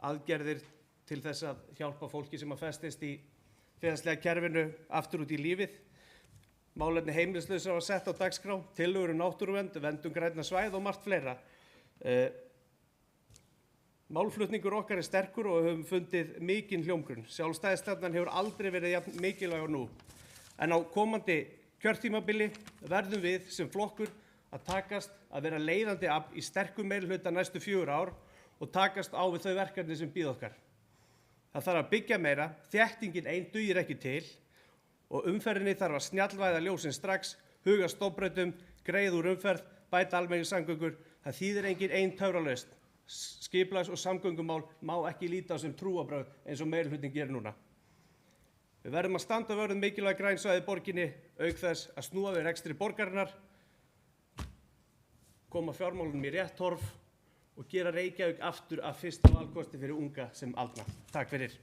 aðgerðir til þess að hjálpa fólki sem að festist í félagslega kerfinu aftur út í lífið. Málefni heimilislausra var sett á dagskrá, tillögur náttúruvernd, verndun grænna svæða og margt fleira. Málflutningur okkar sterkur og höfum fundið mikinn hljómgrunn. Sjálfstæðisstefnan hefur aldrei verið jafn mikilvæg og nú. En á komandi kjörtímabili verðum við sem flokkur að takast að vera leiðandi afl í sterkum meirihluta næstu 4 ár og takast á við þau verkefni sem bíða okkar. Það þarf að byggja meira, þéttingin ein dugir ekki til og umferðinni þarf að snjallvæða ljósin strax, huga stofnbrautum, greiða úr umferð, bæta almenningssamgöngur. Það þýðir engin ein töfralausn. Skipulags- og samgöngumál má ekki líta á sem trúarbrögð eins og meirihlutin gerir núna. Við verðum að standa vörð um mikilvæg græn svæði í borginni, auk þess að snúa við rekstri borgarinnar, koma fjármálunum í rétt horf og gera Reykjavík aftur að fyrsta valkosti fyrir unga sem aldna. Takk fyrir.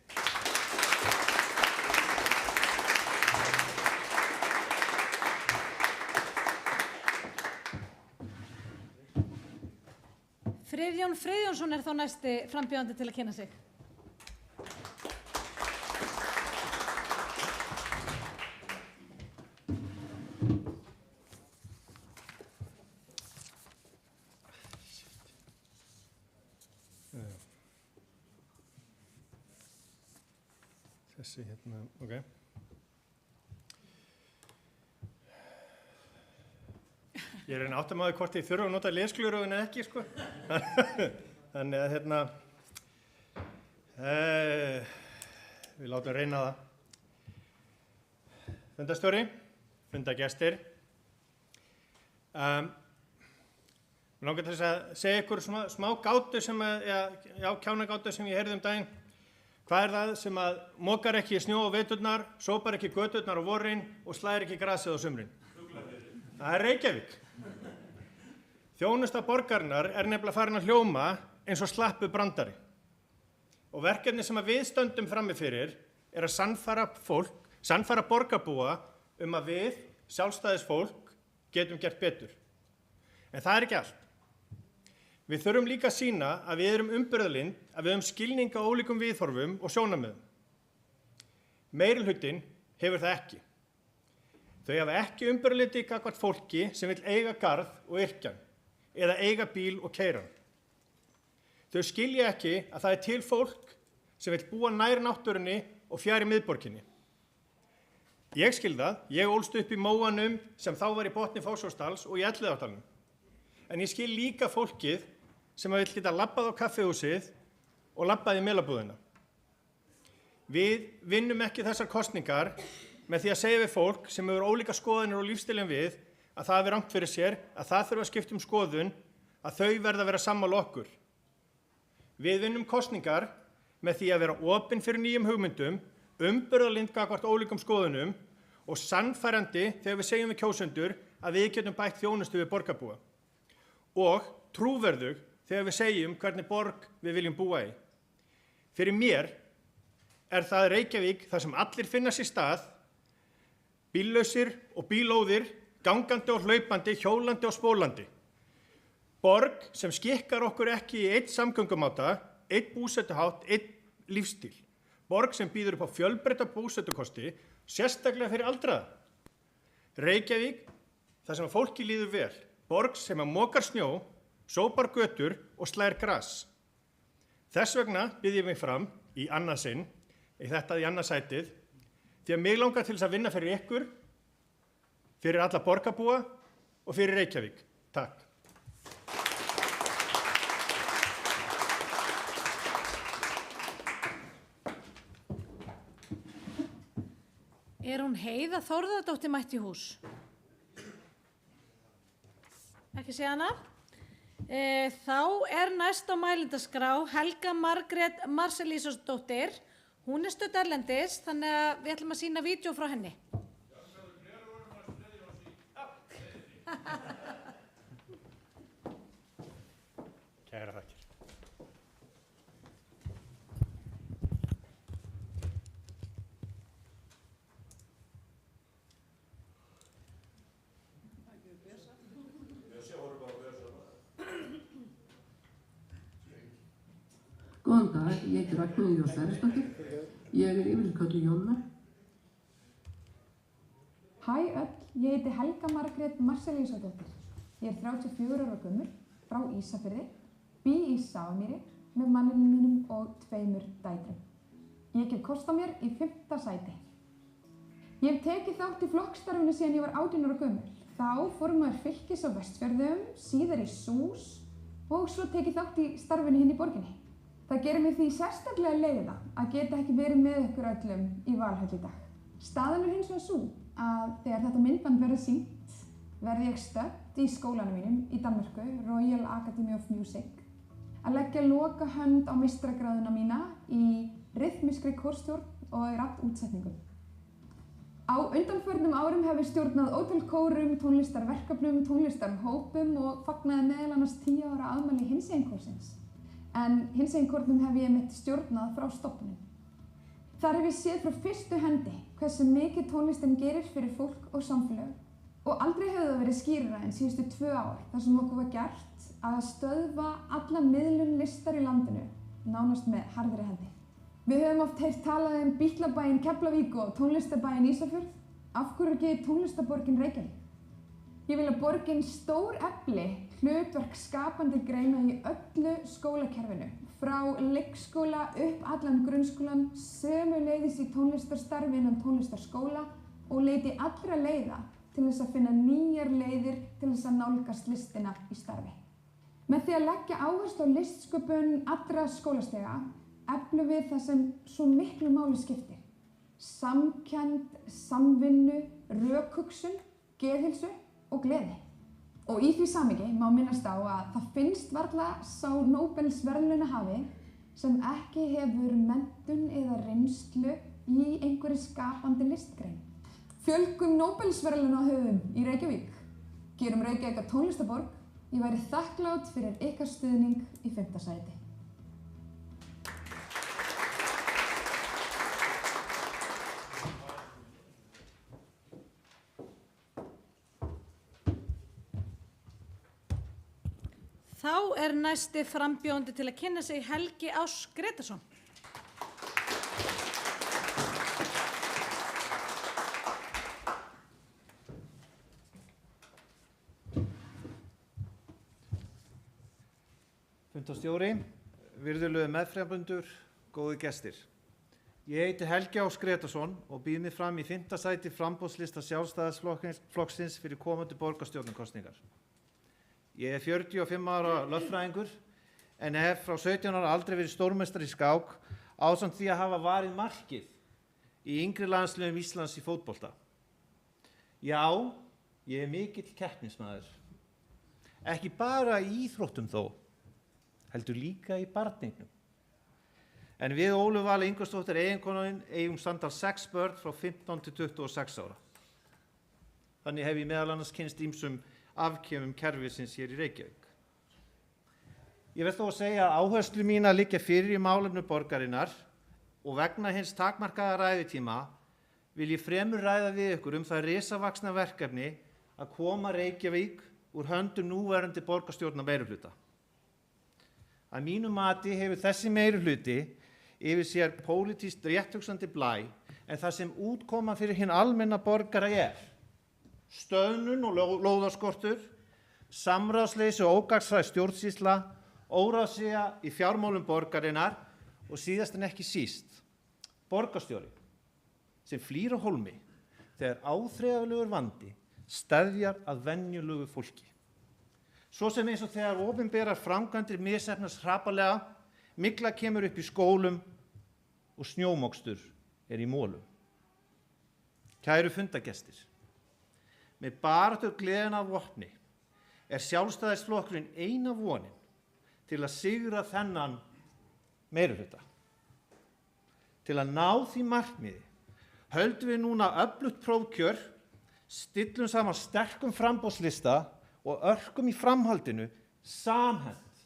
Friðjón Friðjónsson þá næsti frambjóðandi til að kynna sig. Þessi hérna, ok. Ég reyna átt að maður hvort ég þurfa að nota lesgluraugun eða ekki, sko. Þannig að hérna, við látum reyna það. Fundarstjóri, fundargestir. Mér langar til þess að segja ykkur smá gátu sem kjánagátu sem ég heyrði daginn. Hvað er það sem að mokar ekki snjó á veturnar, sópar ekki göturnar á vorin og slær ekki grasið á sumrin? Það er Reykjavík. Þjónusta borgarinnar er nefnilega farin að hljóma eins og slappu brandari. Og verkefni sem að við stöndum frammi fyrir er að sannfæra borgarbúa að við, sjálfstæðisfólk, getum gert betur. En það er ekki allt. Við þurfum líka að sýna að við erum umburðarlynd, að við höfum skilning á ólíkum viðhorfum og sjónarmiðum. Meirihlutinn hefur það ekki. Þau hafa ekki umburðarlyndi gagnvart fólki sem vill eiga garð og yrkjan, eða eiga bíl og keyra hann. Þau skilja ekki að það er til fólk sem vill búa nær náttúrunni og fjær í miðborginni. Ég skil það, ég ólst upp í Móanum sem þá var í botni Fossvogsdals og í Elliðaárdalnum. En ég skil líka fólkið sem vill geta labbað á kaffihúsið og labbað í Melabúðina. Við vinnum ekki þessar kosningar með því að segja við fólk sem hefur ólíka skoðanir og lífstílinn við að það hafi rangt fyrir sér, að það þurfa að skipta um skoðun, að þau verða að vera sammála okkur. Við vinnum kosningar með því að vera opin fyrir nýjum hugmyndum, umburðarlynd gagnvart ólíkum skoðunum og sannfærandi þegar við segjum við kjósendur að við getum bætt þjónustu við borgarbúa. Og trúverðug þegar við segjum hvernig borg við viljum búa í. Fyrir mér er það Reykjavík þar sem allir finna sér stað, bíllausir og bílóðir, gangandi og hlaupandi, hjólandi og spólandi. Borg sem skikkar okkur ekki í einn samgöngumáta, einn búsetuhátt, einn lífstíl. Borg sem býður upp á fjölbreytta búsetukosti, sérstaklega fyrir aldraða. Reykjavík þar sem að fólki líður vel. Borg sem að mokar snjó, sópar götur og slær gras. Þess vegna býð ég mig fram í annað sinn, í annað sætið, því að mig langar til þess að vinna fyrir ykkur, fyrir alla borgarbúa og fyrir Reykjavík. Takk. Er hún Heiða Þórðardóttir mætt í hús? Ekki sé hana. Þá er næst á mælendaskrá Helga Margrét Marselísdóttir. Hún er stödd erlendis, þannig að við ætlum að sýna vídeo frá henni. Kæra þakkir. Góðan dag, ég heiti Ragnheiður Jó Sverrisdóttir. Ég er yfirleitt kölluð Jóna. Hæ öll, ég heiti Helga Margrét Marselísdóttir. Ég er 34 ára gömul, frá Ísafirði, bý í Safamýri með manninum mínum og 2 dætrum. Ég gef kost á mér í 5. sæti. Ég hef tekið þátt í flokksstarfinu síðan ég var 18 ára gömul. Þá formaður fylkis á Vestfjörðum, síðar í SÚS og svo tekið þátt í starfinu hinn í borginni. Það gerir mig því sérstaklega leiða að geta ekki verið með ykkur öllum í Valhöll í dag. Staðan er hins vegar sú að þegar þetta myndband verður sýnt verði ég stödd í skólanum mínum í Danmörku, Royal Academy of Music, að leggja loka hönd á meistaragráðuna mína í ryþmiskri kórstjórn og raddútsetningum. Á undanförnum árum hef ég stjórnað ótal kórum, tónlistarverkefnum, tónlistarhópum og fagnaði meðal annars 10 ára afmæli hinsegin kórsins. En hinsegin kórnum hef ég mitt stjórnað frá stofnun. Þar hef ég séð frá fyrstu hendi hversu mikið tónlistin gerir fyrir fólk og samfélag. Og aldrei hefur það verið skýrara en síðustu 2 ár þar sem okkur var gert að stöðva alla miðlun listar í landinu, nánast með harðri hendi. Við höfum oft heyrt talað um Bítlabæinn Keflavík og tónlistabæinn Ísafjörð. Af hverju ekki tónlistarborgin Reykjavík? Ég vil að borgin stórefli hlutverk skapandi greina í öllu skólakerfinu, frá leikskóla upp allan grunnskólan, sömuleiðis í tónlistarstarfi innan tónlistarskóla og leiti allra leiða til þess að finna nýjar leiðir til þess að nálgast listina í starfi. Með því að leggja áherslu á listsköpun allra skólastega eflum við það sem svo miklu máli skiptir. Samkennd, samvinnu, rökhugsun, geðheilsu og gleði. Og í því samhengi má minnast á að það finnst varla sá Nóbelsverðlaunahafi sem ekki hefur menntun eða reynslu í einhverri skapandi listgrein. Fjölgum Nóbelsverðlaunahöfum í Reykjavík. Gerum Reykjavík að tónlistarborg. Ég væri þakklát fyrir ykkar stuðning í 5. sæti. Þá er næsti frambjóðandi til að kynna sig Helgi Áss Gretarsson. Fundarstjóri, virðulegu meðframbundur, góði gestir. Ég heiti Helgi Áss Gretarsson og býð mig fram í 5. sæti framboðslista Sjálfstæðisflokksins fyrir komandi borgarstjórnarkosningar. Ég er 45 ára lögfræðingur en hef frá 17 ára aldrei verið stórmeistari í skák ásamt því að hafa varið markið í yngri landsliðum Íslands í fótbolta. Já, ég er mikill keppnismaður. Ekki bara í íþróttum þó, heldur líka í barningnum. En við Ólöf Vala Ingvarsdóttir eiginkonan eigum samtals 6 börn frá 15 til 26 ára. Þannig hef ég meðal annars kynnst ýmsum afkemum kerfisins hér í Reykjavík. Ég vil þó að segja að áherslu mína liggja fyrir í málefnum borgarinnar og vegna hins takmarkaða ræðutíma vil ég fremur ræða við ykkur það risavaxna verkefni að koma Reykjavík úr höndum núverandi borgarstjórnar meirihluta. Að mínu mati hefur þessi meirihluti yfir sér pólitískt rétthugsandi blæ en það sem útkoma fyrir hinn almenna borgara er stöðnun og lóðaskortur, samráðsleysi og ógagnsæð stjórnsýsla, óráðsía í fjármálum borgarinnar og síðast en ekki síst, borgarstjóri sem flýr á hólmi þegar áþreifanlegur vandi steðjar að venjulegu fólki. Svo sem eins og þegar opinberar framkvæmdir misheppnast hrapalega, mygla kemur upp í skólum og snjómokstur er í mólum. Kæru fundagestir, með baráttu gleðina af vopni Sjálfstæðisflokkurinn eina vonin til að sigra þennan meirihluta. Til að ná því markmiði höldum við núna öflugt prófkjör, stillum saman sterkum framboðslista og örkum í framhaldinu samhent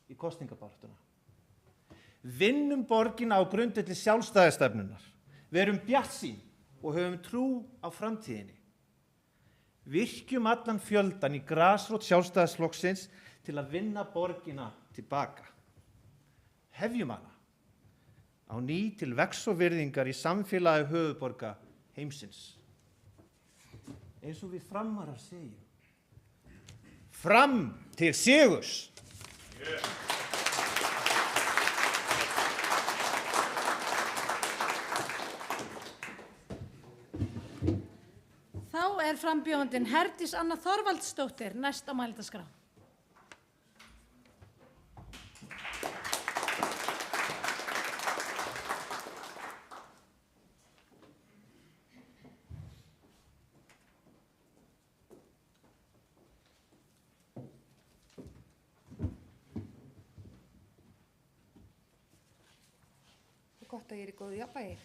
í kosningabarátuna. Vinnum borgina á grundvelli sjálfstæðisstefnunnar, verum bjartsýn og höfum trú á framtíðinni. Virkjum allan fjöldan í grasrót Sjálfstæðisflokksins til að vinna borgina tilbaka. Hefjum hana á ný til vegs og virðingar í samfélagi höfuðborga heimsins. Eins og við Framarar segjum. Fram til sigurs! Þá frambjóðandinn Herdís Anna Þorvaldsdóttir næst á mælendaskrá. Gott að ég í góðu jafnvægi.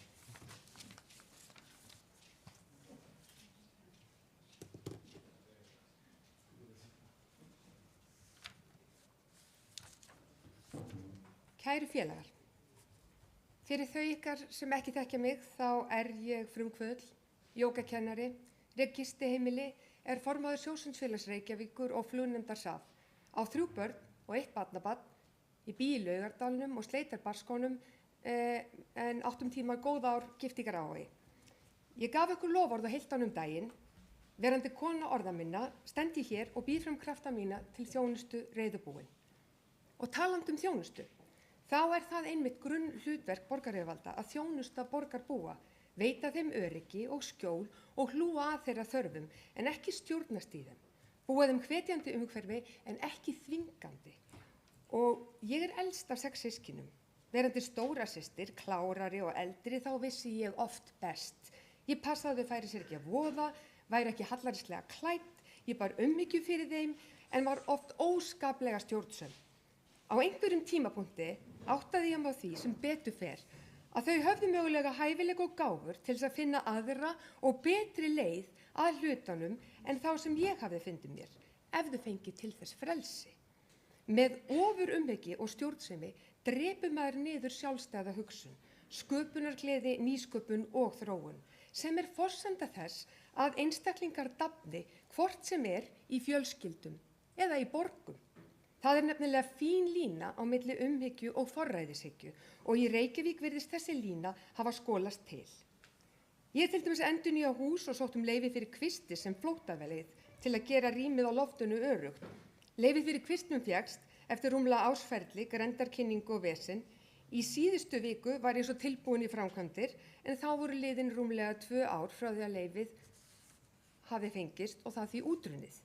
Kæru félagar, fyrir þau ykkar sem ekki þekkja mig þá ég frumkvöðl, jógakennari, rek gistiheimili, formaður Sjósundsfélags Reykjavíkur og flugnefndar SAF, á 3 börn og 1 barnabarn, ég bý í Laugardalnum og Sleitarbarskónum en 8 tíma góð ár gift í Grafarvogi. Ég gaf ykkur loforð á heiltan daginn, verandi kona orða minna, stend ég hér og býð fram krafta mína til þjónustu reiðubúin. Og talandi þjónustu, þá það einmitt grunnhlutverk borgaryfirvalda að þjónusta borgarbúa, veita þeim öryggi og skjól og hlúa að þeirra þörfum en ekki stjórnast í þeim, búa þeim hvetjandi umhverfi en ekki þvingandi. Og ég elst af 6 systkinum. Verandi stóra systir, klárari og eldri þá vissi ég oft best. Ég passaði þau færi sér ekki að voða, væri ekki hallaríslega klædd, ég bar umhyggju fyrir þeim en var oft óskaplega stjórnsöm. Á einhverjum tímapunkti áttaði ég mig á því sem betur fer að þau höfðu mögulega hæfileika og gáfur til þess að finna aðra og betri leið að hlutunum en þá sem ég hafði fundið mér, ef þau fengið til þess frelsi. Með ofurumhyggju og stjórnsemi drepur maður niður sjálfstæða hugsun, sköpunargleði, nýsköpun og þróun, sem forsenda þess að einstaklingar dafni hvort sem í fjölskyldum eða í borgum. Það nefnilega fín lína á milli umhyggju og forræðishyggju og í Reykjavík virðist þessi lína hafa skolast til. Ég til dæmis endurnýja hús og sótt leyfi fyrir kvisti sem flóttavelið til að gera rýmið á loftinu öruggt. Leyfið fyrir kvistum fékkst eftir rúmlega ársferli, grenndarkynningu og vesen. Í síðustu viku var ég svo tilbúin í framkvæmdir en þá voru liðin rúmlega 2 ár frá því að leyfið hafi fengist og það því útrunnið.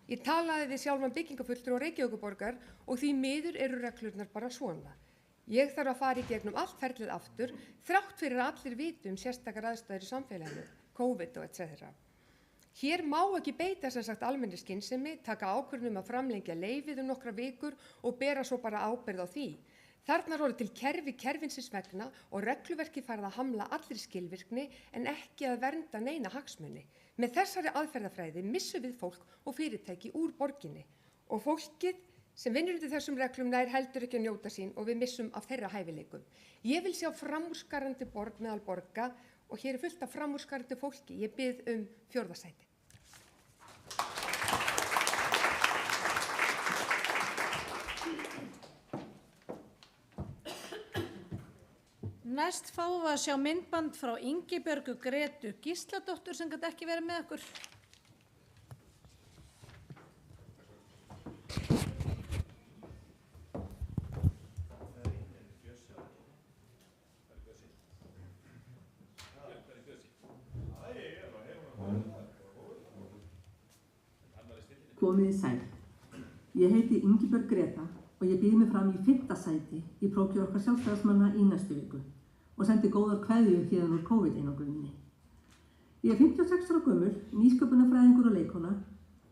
Ég talaði við sjálfan byggingafulltrúa Reykjavíkurborgar og því miður eru reglurnar bara svona. Ég þarf að fara í gegnum allt ferlið aftur, þrátt fyrir að allir viti sérstakar aðstæður í samfélaginu, COVID og etc. Hér má ekki beita almennri skynsemi, taka ákvörðun að framlengja leyfið nokkra vikur og bera svo bara ábyrgð á því. Þarna voru til kerfi kerfinsins vegna og regluverki farið að hamla allir skilvirkni en ekki að vernda neina hagsmuni. Með þessari aðferðafræði missum við fólk og fyrirtæki úr borginni og fólkið sem vinnur undir þessum reglum nær heldur ekki að njóta sín og við missum af þeirra hæfileikum. Ég vil sjá framúrskarandi borg meðal borga og hér fullt af framúrskarandi fólki. Ég bið 4. sæti. Næst fáum við að sjá myndband frá Ingibjörgu Gretu Gísladóttur sem gat ekki verið með okkur. Komið í sæl. Ég heiti Ingibjörg Greta og ég býð mig fram í 5. sæti í prófkjör okkar sjálfstæðismanna í næstu viku og sendi góðar kveðjur héðan úr COVID-einangruninni. Ég er 56 ára gömul, nýsköpunarfræðingur og leikona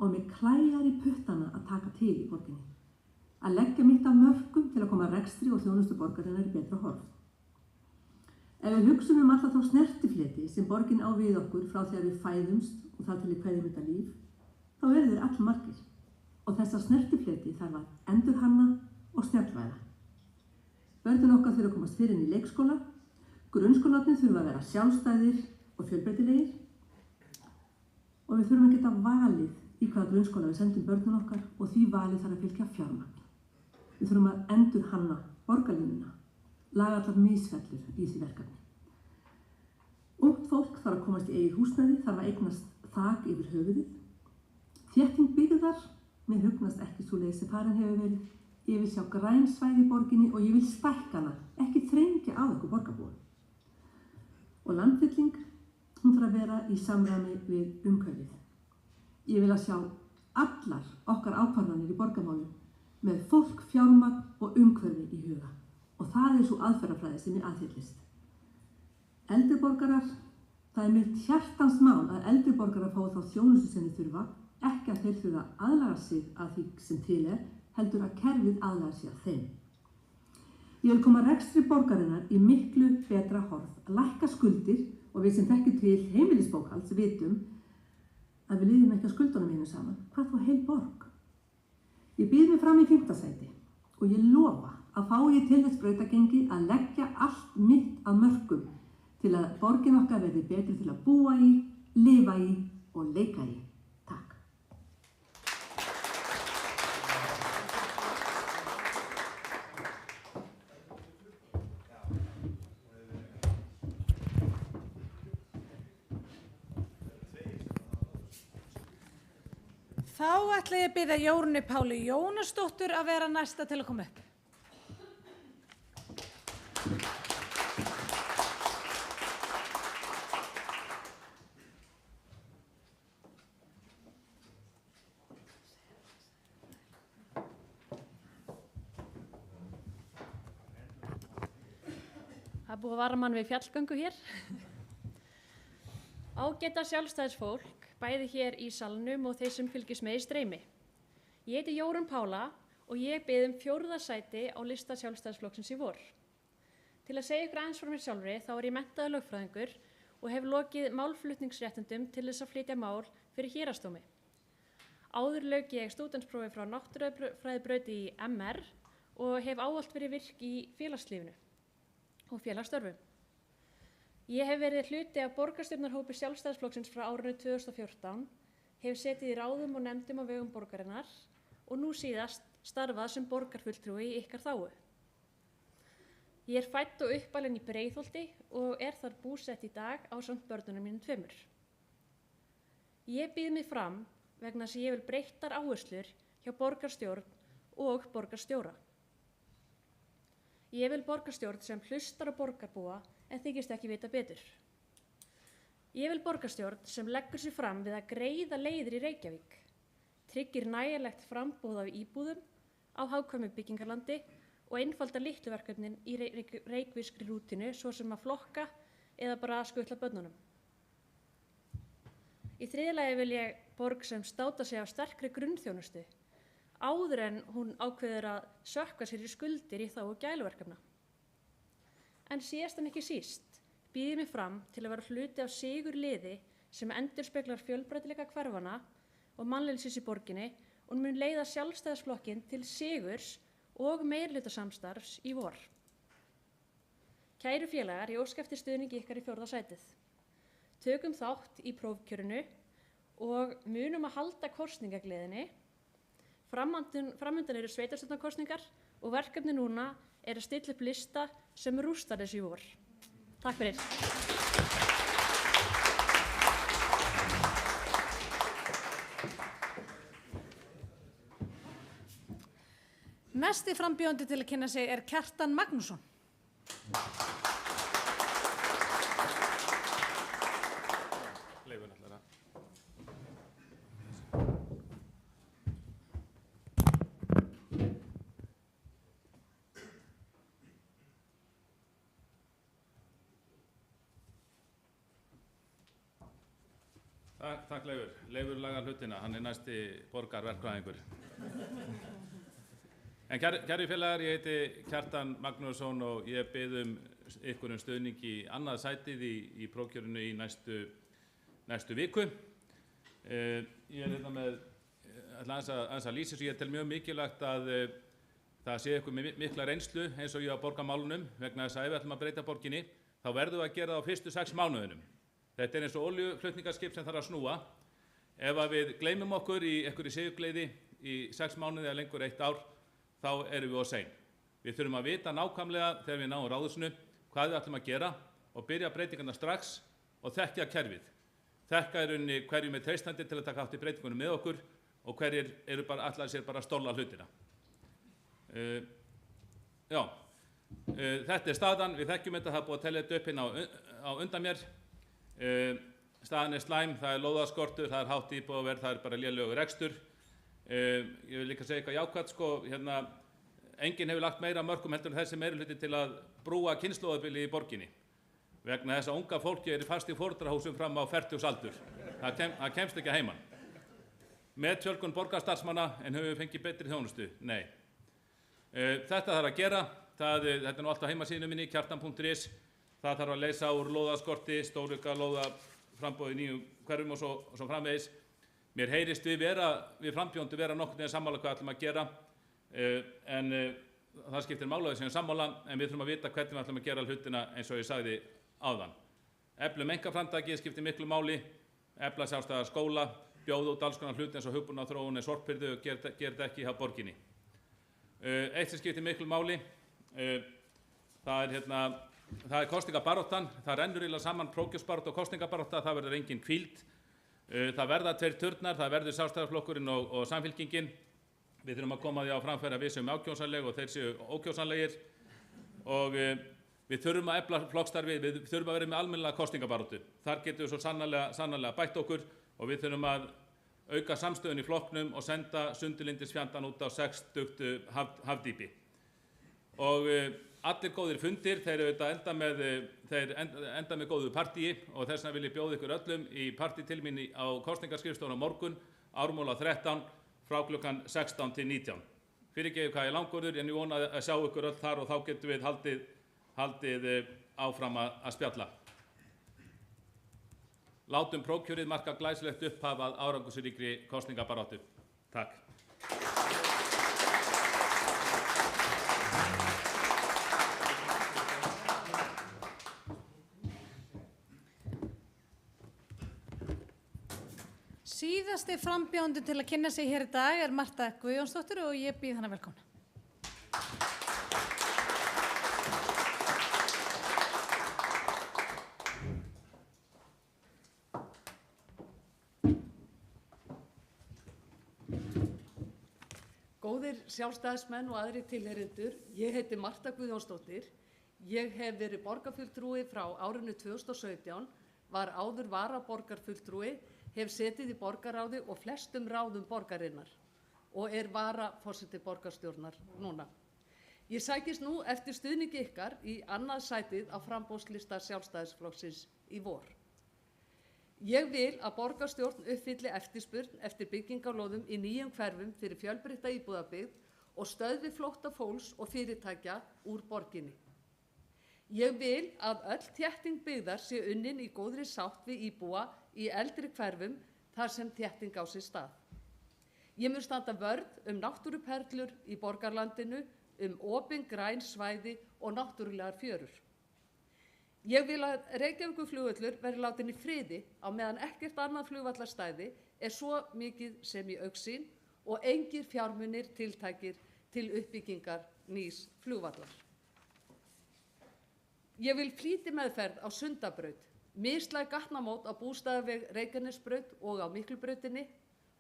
og mig klæjar í puttana að taka til í borginni. Að leggja mitt af mörkum til að koma rekstri og þjónustu borgarinnar í betra horf. Ef við hugsum alla þá snertifleti sem borgin á við okkur frá því að við fæðumst og þar til við kveðjum þetta líf, þá eru þeir allmargir. Og þessar snertifleti þarf að endurhanna og snjallvæða. Börnin okkar þurfa að komast fyrir inn í leikskóla, grunnskólarnir þurfa að vera sjálfstæðir og fjölbreytilegir og við þurfum að geta valið í hvaða grunnskóla við sendum börnin okkar og því valið þarf að fylgja fjármagn. Við þurfum að endurhanna borgarlínuna, laga allar misfellur í því verkefni. Ungt fólk þarf að komast í eigið húsnæði, þarf að eignast þak yfir höfuðið. Þétting byggðar, mér hugnast ekki svo leið sem farin hefur verið. Ég vil sjá græn svæði í borginni og ég vil stækka hana, ekki þrengja að okkur borgarbúum. Og landfylling, hún þarf að vera í samræmi við umhverfið. Ég vil að sjá allar okkar ákvarðanir í borgarmálum með fólk, fjármagn og umhverfi í huga. Og það er svo aðferðafræði sem ég aðhyllist. Eldri borgarar, það er mitt hjartans mál að eldri borgarar fái þá þjónustu sem þeir þurfa, ekki að þeir þurfa að aðlaga sig að því sem til er, heldur að kerfið aðlaga sig að þeim. Ég vil koma rekstri borgarinnar í miklu betra horf, að lækka skuldir og við sem þekkjum til heimilisbókhalds vitum að við líðum ekki að skuldunum einu saman. Hvað þá heil borg? Ég býð mig fram í 5. sæti og ég lofa að fá ég til þess brautagengi að leggja allt mitt að mörkum til að borgin okkar verði betri til að búa í, lifa í og leika í. Takk. Þá ætla ég að biðja Jórunni Pálu Jónasdóttur að vera næsta til að koma upp. Það er búið að vara mann við fjallgöngu hér. Ágæta sjálfstæðisfólk, bæði hér í salnum og þeir sem fylgjast með í streymi. Ég heiti Jórunn Pála og ég bið 4. sæti á lista Sjálfstæðisflokksins í vor. Til að segja ykkur aðeins frá mér sjálfri þá er ég menntaður lögfræðingur og hef lokið málflutningsréttindum til þess að flytja mál fyrir héraðsdómi. Áður lauk ég stúdentsprófi frá náttúrufræðibrauti í MR og hef ávallt verið virk í félagslífinu og félagsstörfum. Ég hef verið hluti af borgarstjórnarhópi Sjálfstæðisflokksins frá árinu 2014, hef setið í ráðum og nefndum á vegum borgarinnar og nú síðast starfað sem borgarfulltrúi í ykkar þágu. Ég er fædd og uppalin í Breiðholti og er þar búsett í dag ásamt börnunum mínum 2. Ég býð mig fram vegna þess að ég vil breyttar áherslur hjá borgarstjórn og borgarstjóra. Ég vil borgarstjórn sem hlustar á borgarbúa en þykist ekki vita betur. Ég vil borgarstjórn sem leggur sig fram við að greiða leiðir í Reykjavík, tryggir nægjanlegt framboð af íbúðum á hagkvæmu byggingarlandi og einfaldar litluverkefnin í reykvískri rútínu svo sem að flokka eða bara að skutla börnunum. Í 3. lagi vil ég borg sem státa sig af sterkri grunnþjónustu áður en hún ákveður að sökkva sér í skuldir í þágu gæluverkefna. En síðast en ekki síst býð ég mig fram til að vera hluti af sigurliði sem endurspeglar fjölbreytileika hverfana og mannleysis í borginni og mun leiða Sjálfstæðisflokkinn til sigurs og meirihlutasamstarfs í vor. Kæru félagar, ég óska eftir stuðningi ykkar í 4. sætið. Tökum þátt í prófkjörinu og munum að halda kosningagleðinni. Framundan eru sveitarstjórnarkosningar og verkefni núna er að stilla upp lista sem rústar þessu í vor. Takk fyrir. Næsti frambjóðandi til að kynna sig er Kjartan Magnússon. Takk Leifur. Leifur lagar hlutina, hann næsti borgarverkfræðingur. En kæri félagar, ég heiti Kjartan Magnússon og ég bið ykkur stuðning í annað sætið í prófkjörinu í næstu viku. Ég hérna með aðeins að lýsa þessu. Ég tel mjög mikilvægt að það sé ykkur með mikla reynslu eins og ég á borgarmálunum vegna þess að ef við ætlum að breyta borginni þá verðum við að gera það á fyrstu 6 mánuðunum. Þetta er eins og olíuflutningaskip sem þarf að snúa. Ef að við gleymum okkur í einhverju sigurgleði í 6 mánuði eða lengur 1 ár, þá erum við of sein. Við þurfum að vita nákvæmlega þegar við náum ráðhúsinu hvað við ætlum að gera og byrja breytingarna strax og þekkja kerfið. Þekka hverjum er treystandi til að taka þátt í breytingunum með okkur og hverjir eru bara ætlaði sér bara að stóla hlutina. Þetta er staðan, við þekkjum þetta, það er búið að telja þetta upp hérna á undan mér. Staðan er slæm, það er lóðaskortur, það er hátt íbúðaverð, það er bara lélegur rekstur. Ég vil líka segja eitthvað jákvætt, enginn hefur lagt meira mörkum heldur en þessi meirihluti til að brúa kynslóðabili í borginni. Vegna þess að unga fólki er fast í foreldrahúsum fram á 40-aldur. Það kemst ekki að heiman. Með fjölgun borgarstarfsmanna en höfum við fengið betri þjónustu? Nei. Þetta þarf að gera. Þetta er nú alltaf heimasíðunum minni, kjartan.is. Það þarf að leysa úr lóðaskorti, stórauka lóðaframboði í nýjum hverfum og svo framvegis. Mér heyrist við frambjóðendur vera nokkurn veginn sammála hvað ætlum að gera, en það skiptir máli að við séum sammála, en við þurfum að vita hvernig við ætlum að gera hlutina eins og ég sagði áðan. Eflum einkaframtakið skiptir miklu máli, efla sjálfstæða skóla, bjóða út alls konar hluti eins og hugbúnaðarþróun er sorphirðu og gera þetta ekki hjá borginni. Eitt sem skiptir miklu máli, það er kosningabaráttan. Það rennur eiginlega saman prófkjörsbarátta og kosningabarátta, það verður engin hvíld. Það verða 2 turnar, það verður Sjálfstæðisflokkurinn og Samfylkingin. Við þurfum að koma því á framfæri að við séum ákjósanleg og þeir séu ókjósanlegir. Og við þurfum að efla flokksstarfið, við þurfum að vera með almennilega kosningabaráttu. Þar getum við svo sannarlega bætt okkur og við þurfum að auka samstöðun í flokknum og senda sundurlyndisfjandann út á 60 hafdýpi. Og allir góðir fundir, þeir enda með góðu partíi og þess vegna vil ég bjóða ykkur öllum í partí til mín á kosningaskrifstofuna morgun, Ármúla 13, frá klukkan 16 til 19. Fyrirgefið hvað ég langorður, en ég vona að sjá ykkur öll þar og þá getum við haldið áfram að spjalla. Látum prófkjörið marka glæsilegt upphaf að árangursríkri kosningabaráttu. Takk. Síðasti frambjóðandi til að kynna sig hér í dag er Marta Guðjónsdóttir og ég býð hana velkomna. Góðir sjálfstæðismenn og aðrir tilheyrendur, ég heiti Marta Guðjónsdóttir. Ég hef verið borgarfulltrúi frá árinu 2017, var áður varaborgarfulltrúi, hef setið í borgarráði og flestum ráðum borgarinnar og er varaforseti borgarstjórnar núna. Ég sækist nú eftir stuðningi ykkar í annað sætið á framboðslista Sjálfstæðisflokksins í vor. Ég vil að borgarstjórn uppfylli eftirspurn eftir byggingarlóðum í nýjum hverfum fyrir fjölbreytta íbúðabyggð og stöðvi flótta fólks og fyrirtækja úr borginni. Ég vil að öll þétting byggðar sé unnin í góðri sátt við íbúa í eldri hverfum þar sem þétting á sér stað. Ég mun standa vörð náttúruperlur í borgarlandinu, opin græn svæði og náttúrulegar fjörur. Ég vil að Reykjavíkurflugvöllur verði látin í friði á meðan ekkert annað flugvallarstæði er svo mikið sem í augsýn og engir fjármunir tiltækir til uppbyggingar nýs flugvallar. Ég vil flýtimeðferð á Sundabraut, mislæg gatnamót á Bústaðaveg Reykjanesbraut og á Miklubrautinni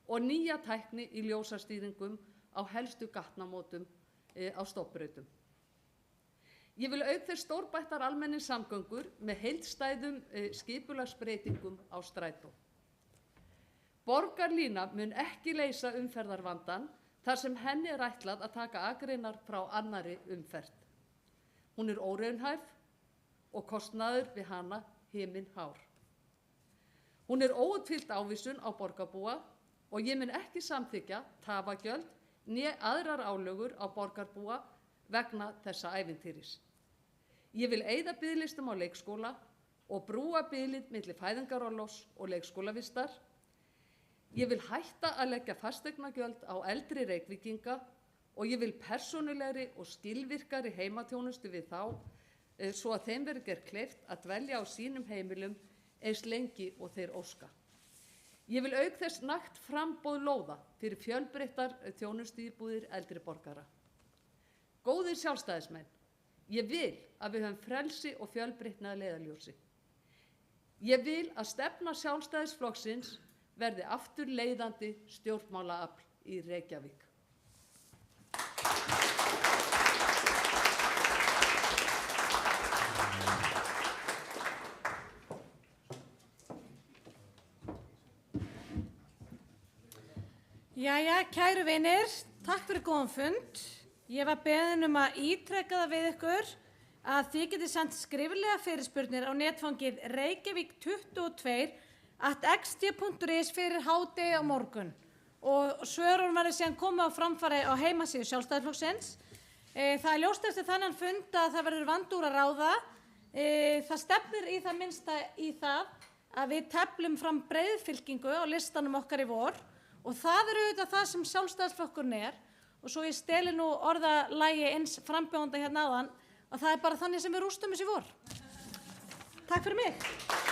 og nýja tækni í ljósastýringum á helstu gatnamótum á stofnbrautum. Ég vil auk þess stórbættar almenningssamgöngur með heildstæðum skipulagsbreytingum á strætó. Borgarlína mun ekki leysa umferðarvandann þar sem henni er ætlað að taka akreinar frá annarri umferð. Hún er óraunhæf og kostnaður við hana himinhár. Hún er óuppfyllt ávísun á borgarbúa og ég mun ekki samþykkja tafagjöld né aðrar álögur á borgarbúa vegna þessa ævintýris. Ég vil eyða biðlistum á leikskóla og brúa bilið milli fæðingarorlofs og leikskólavistar. Ég vil hætta að leggja fasteignagjöld á eldri Reykvíkinga og ég vil persónulegri og skilvirkari heimaþjónustu við þá svo að þeim verði gert kleift að dvelja á sínum heimilum eins lengi og þeir óska. Ég vil auk þess nægt framboð lóða fyrir fjölbreyttar þjónustuíbúðir eldri borgara. Góðir sjálfstæðismenn, ég vil að við höfum frelsi og fjölbreytni að leiðarljósi. Ég vil að stefna Sjálfstæðisflokksins verði aftur leiðandi stjórnmálaafl í Reykjavík. Jæja, kæru vinir, takk fyrir góðan fund. Ég var beðin að ítreka það við ykkur að þið getið sendt skriflega fyrirspurnir á netfangið reykjavík22@xt.is fyrir hádegi á morgun og svörun verður síðan komið á framfæri á heimasíðu Sjálfstæðisflokksins. Það ljóst eftir þennan fund að það verður vandúr að ráða. Það stefnir í það minnsta í það að við teflum fram breiðfylkingu á listanum okkar í vor og það auðvitað það sem Sjálfstæðisflokkurinn og svo ég steli nú orðalagi eins frambjóðanda hérna áðan að það bara þannig sem við rústum þessi vor. Takk fyrir mig.